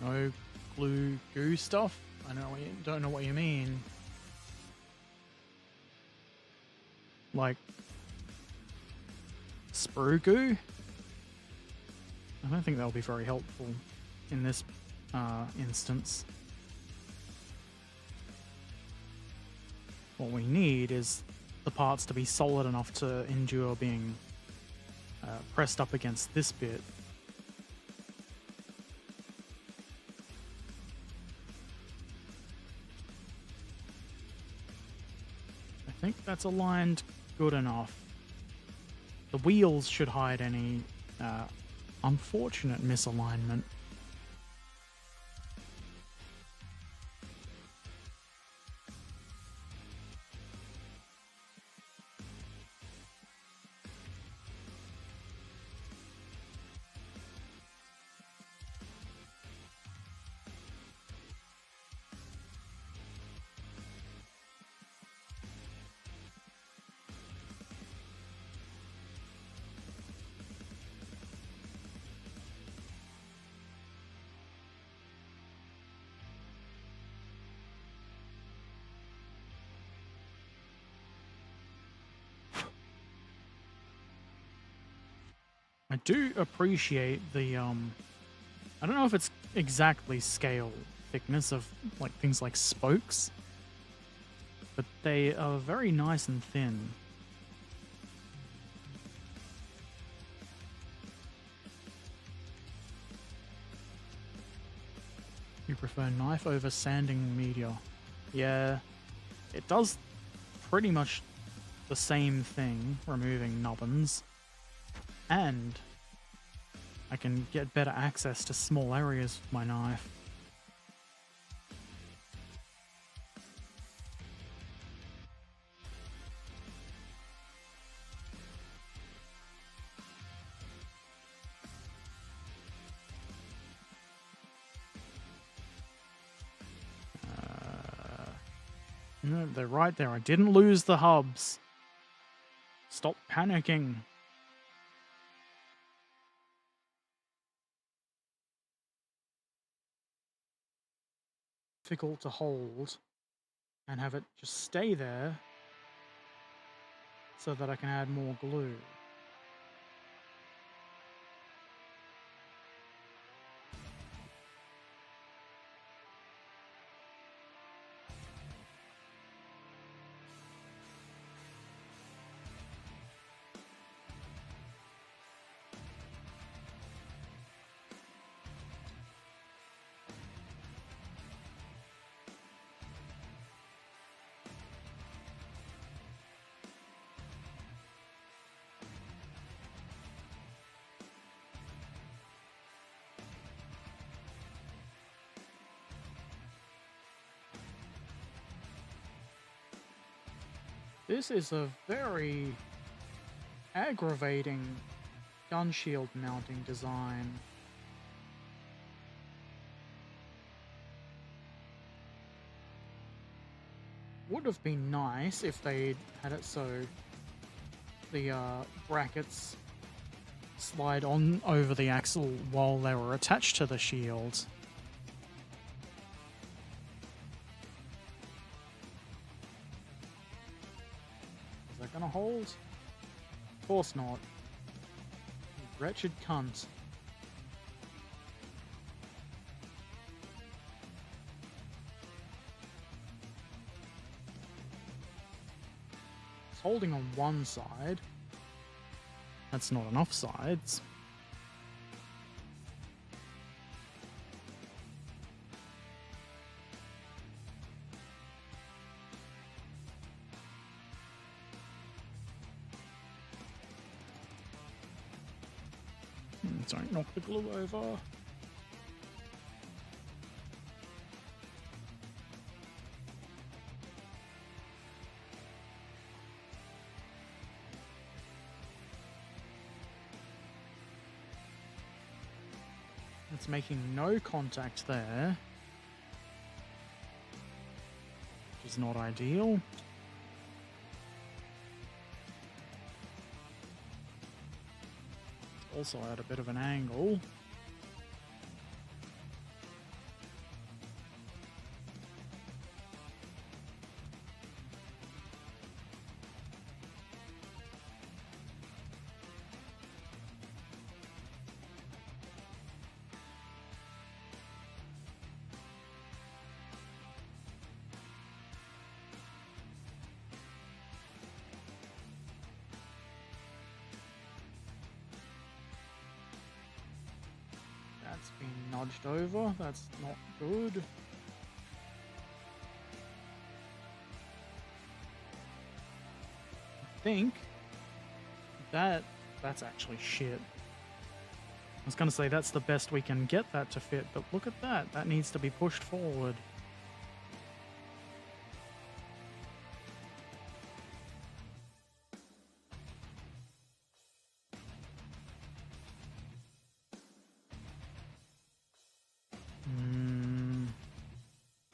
No glue goo stuff? I don't know what you mean. Like sprue goo? I don't think that'll be very helpful in this instance. What we need is the parts to be solid enough to endure being pressed up against this bit. I think that's aligned good enough. The wheels should hide any unfortunate misalignment. I do appreciate the I don't know if it's exactly scale thickness of like things like spokes, but they are very nice and thin. You prefer knife over sanding media? Yeah, it does pretty much the same thing, removing nubbins, and I can get better access to small areas with my knife. No, they're right there. I didn't lose the hubs. Stop panicking. Difficult to hold and have it just stay there so that I can add more glue. This is a very aggravating gun shield mounting design. Would have been nice if they'd had it so the brackets slide on over the axle while they were attached to the shield. Is that gonna hold? Of course not. You wretched cunt. It's holding on one side. That's not enough sides. Don't knock the glue over. It's making no contact there, which is not ideal. Also at a bit of an angle. That's been nudged over. That's not good. I think that's actually shit. I was going to say that's the best we can get that to fit, but look at that. That needs to be pushed forward.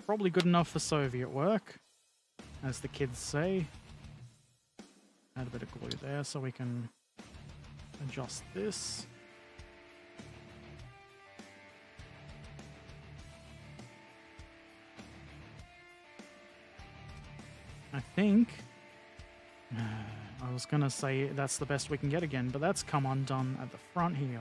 Probably good enough for Soviet work, as the kids say. Add a bit of glue there so we can adjust this. I think I was gonna say that's the best we can get again, but that's come undone at the front here.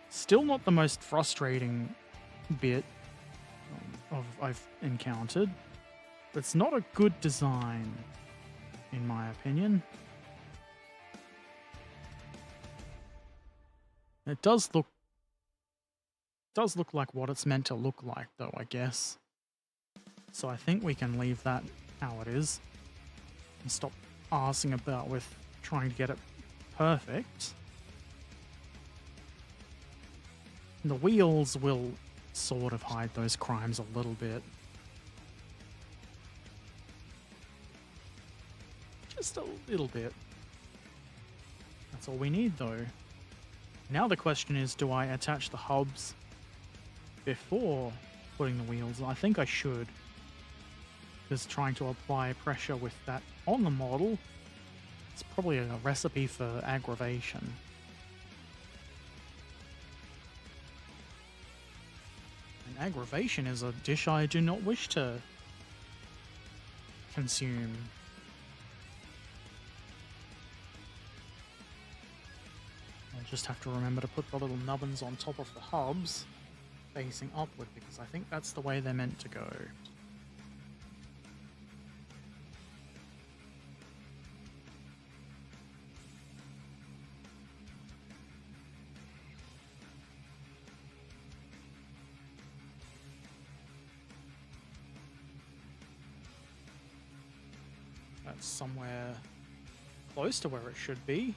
Still not the most frustrating bit I've encountered. It's not a good design, in my opinion. It does look like what it's meant to look like, though, I guess. So I think we can leave that how it is and stop arsing about with trying to get it perfect. The wheels will sort of hide those crimes a little bit. Just a little bit. That's all we need, though. Now the question is, do I attach the hubs before putting the wheels? I think I should. Because trying to apply pressure with that on the model, it's probably a recipe for aggravation. Aggravation is a dish I do not wish to consume. I just have to remember to put the little nubbins on top of the hubs facing upward, because I think that's the way they're meant to go. That's somewhere close to where it should be.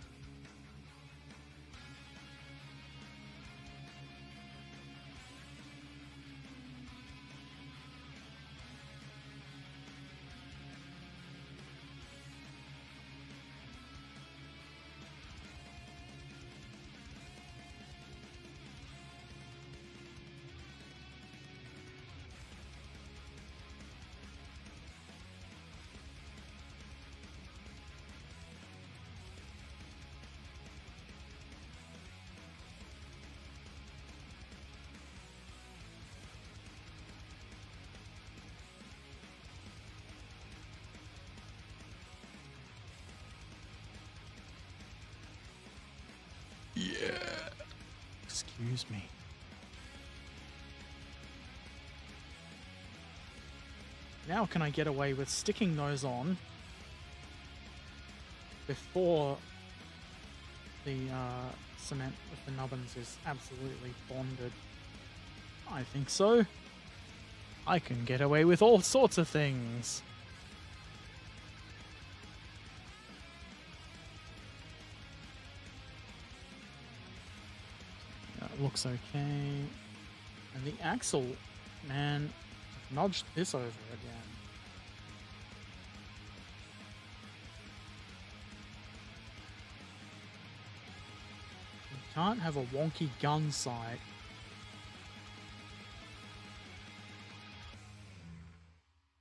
Yeah. Excuse me. Now can I get away with sticking those on before the cement with the nubbins is absolutely bonded? I think so. I can get away with all sorts of things. That looks okay. And the axle, man, I've nudged this over again. You can't have a wonky gun sight.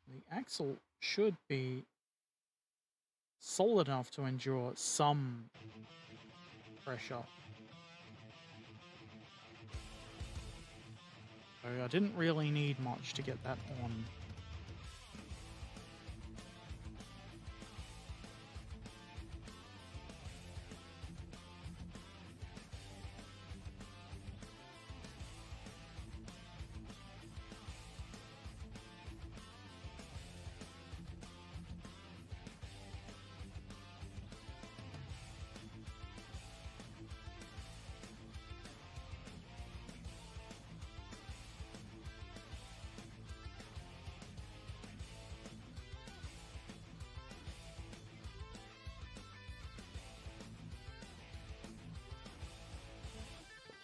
The axle should be solid enough to endure some pressure. So I didn't really need much to get that on.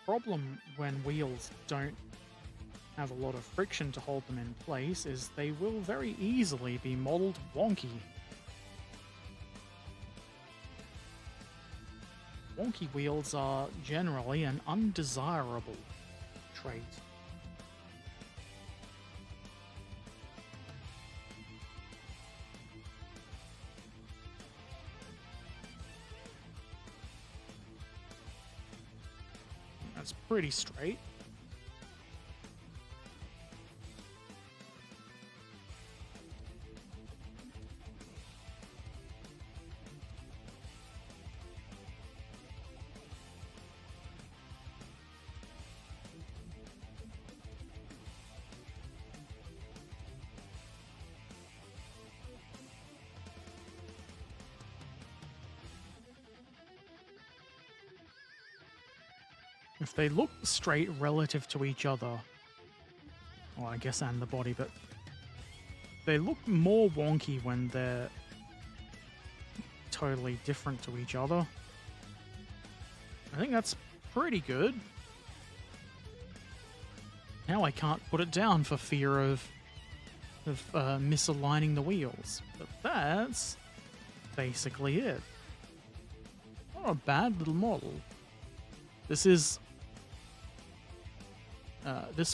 Problem when wheels don't have a lot of friction to hold them in place is they will very easily be modeled wonky. Wonky wheels are generally an undesirable trait. That's pretty straight. If they look straight relative to each other, well, I guess and the body, but they look more wonky when they're totally different to each other. I think that's pretty good. Now I can't put it down for fear of misaligning the wheels. But that's basically it. Not a bad little model. This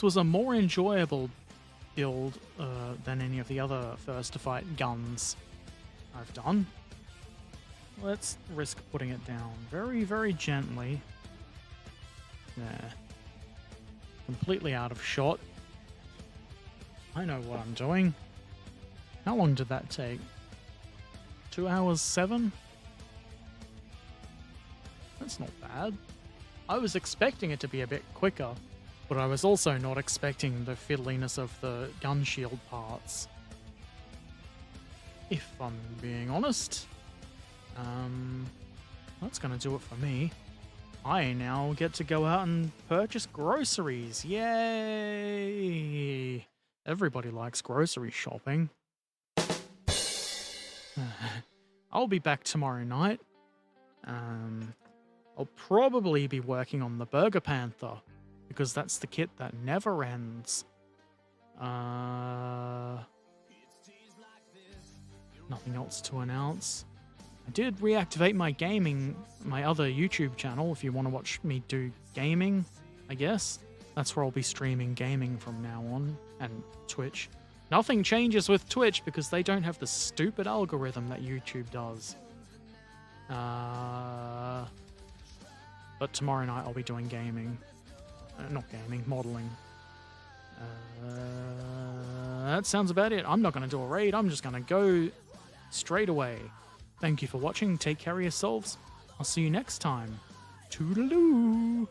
was a more enjoyable build than any of the other First to Fight guns I've done. Let's risk putting it down very, very gently. There. Completely out of shot. I know what I'm doing. How long did that take? 2 hours 7? That's not bad. I was expecting it to be a bit quicker, but I was also not expecting the fiddliness of the gun shield parts. If I'm being honest. That's gonna do it for me. I now get to go out and purchase groceries. Yay! Everybody likes grocery shopping. I'll be back tomorrow night. I'll probably be working on the Burger Panther, because that's the kit that never ends. Nothing else to announce. I did reactivate my other YouTube channel if you want to watch me do gaming, I guess. That's where I'll be streaming gaming from now on, and Twitch. Nothing changes with Twitch because they don't have the stupid algorithm that YouTube does. But tomorrow night I'll be doing gaming. Not gaming, modeling. That sounds about it. I'm not going to do a raid. I'm just going to go straight away. Thank you for watching. Take care of yourselves. I'll see you next time. Toodaloo!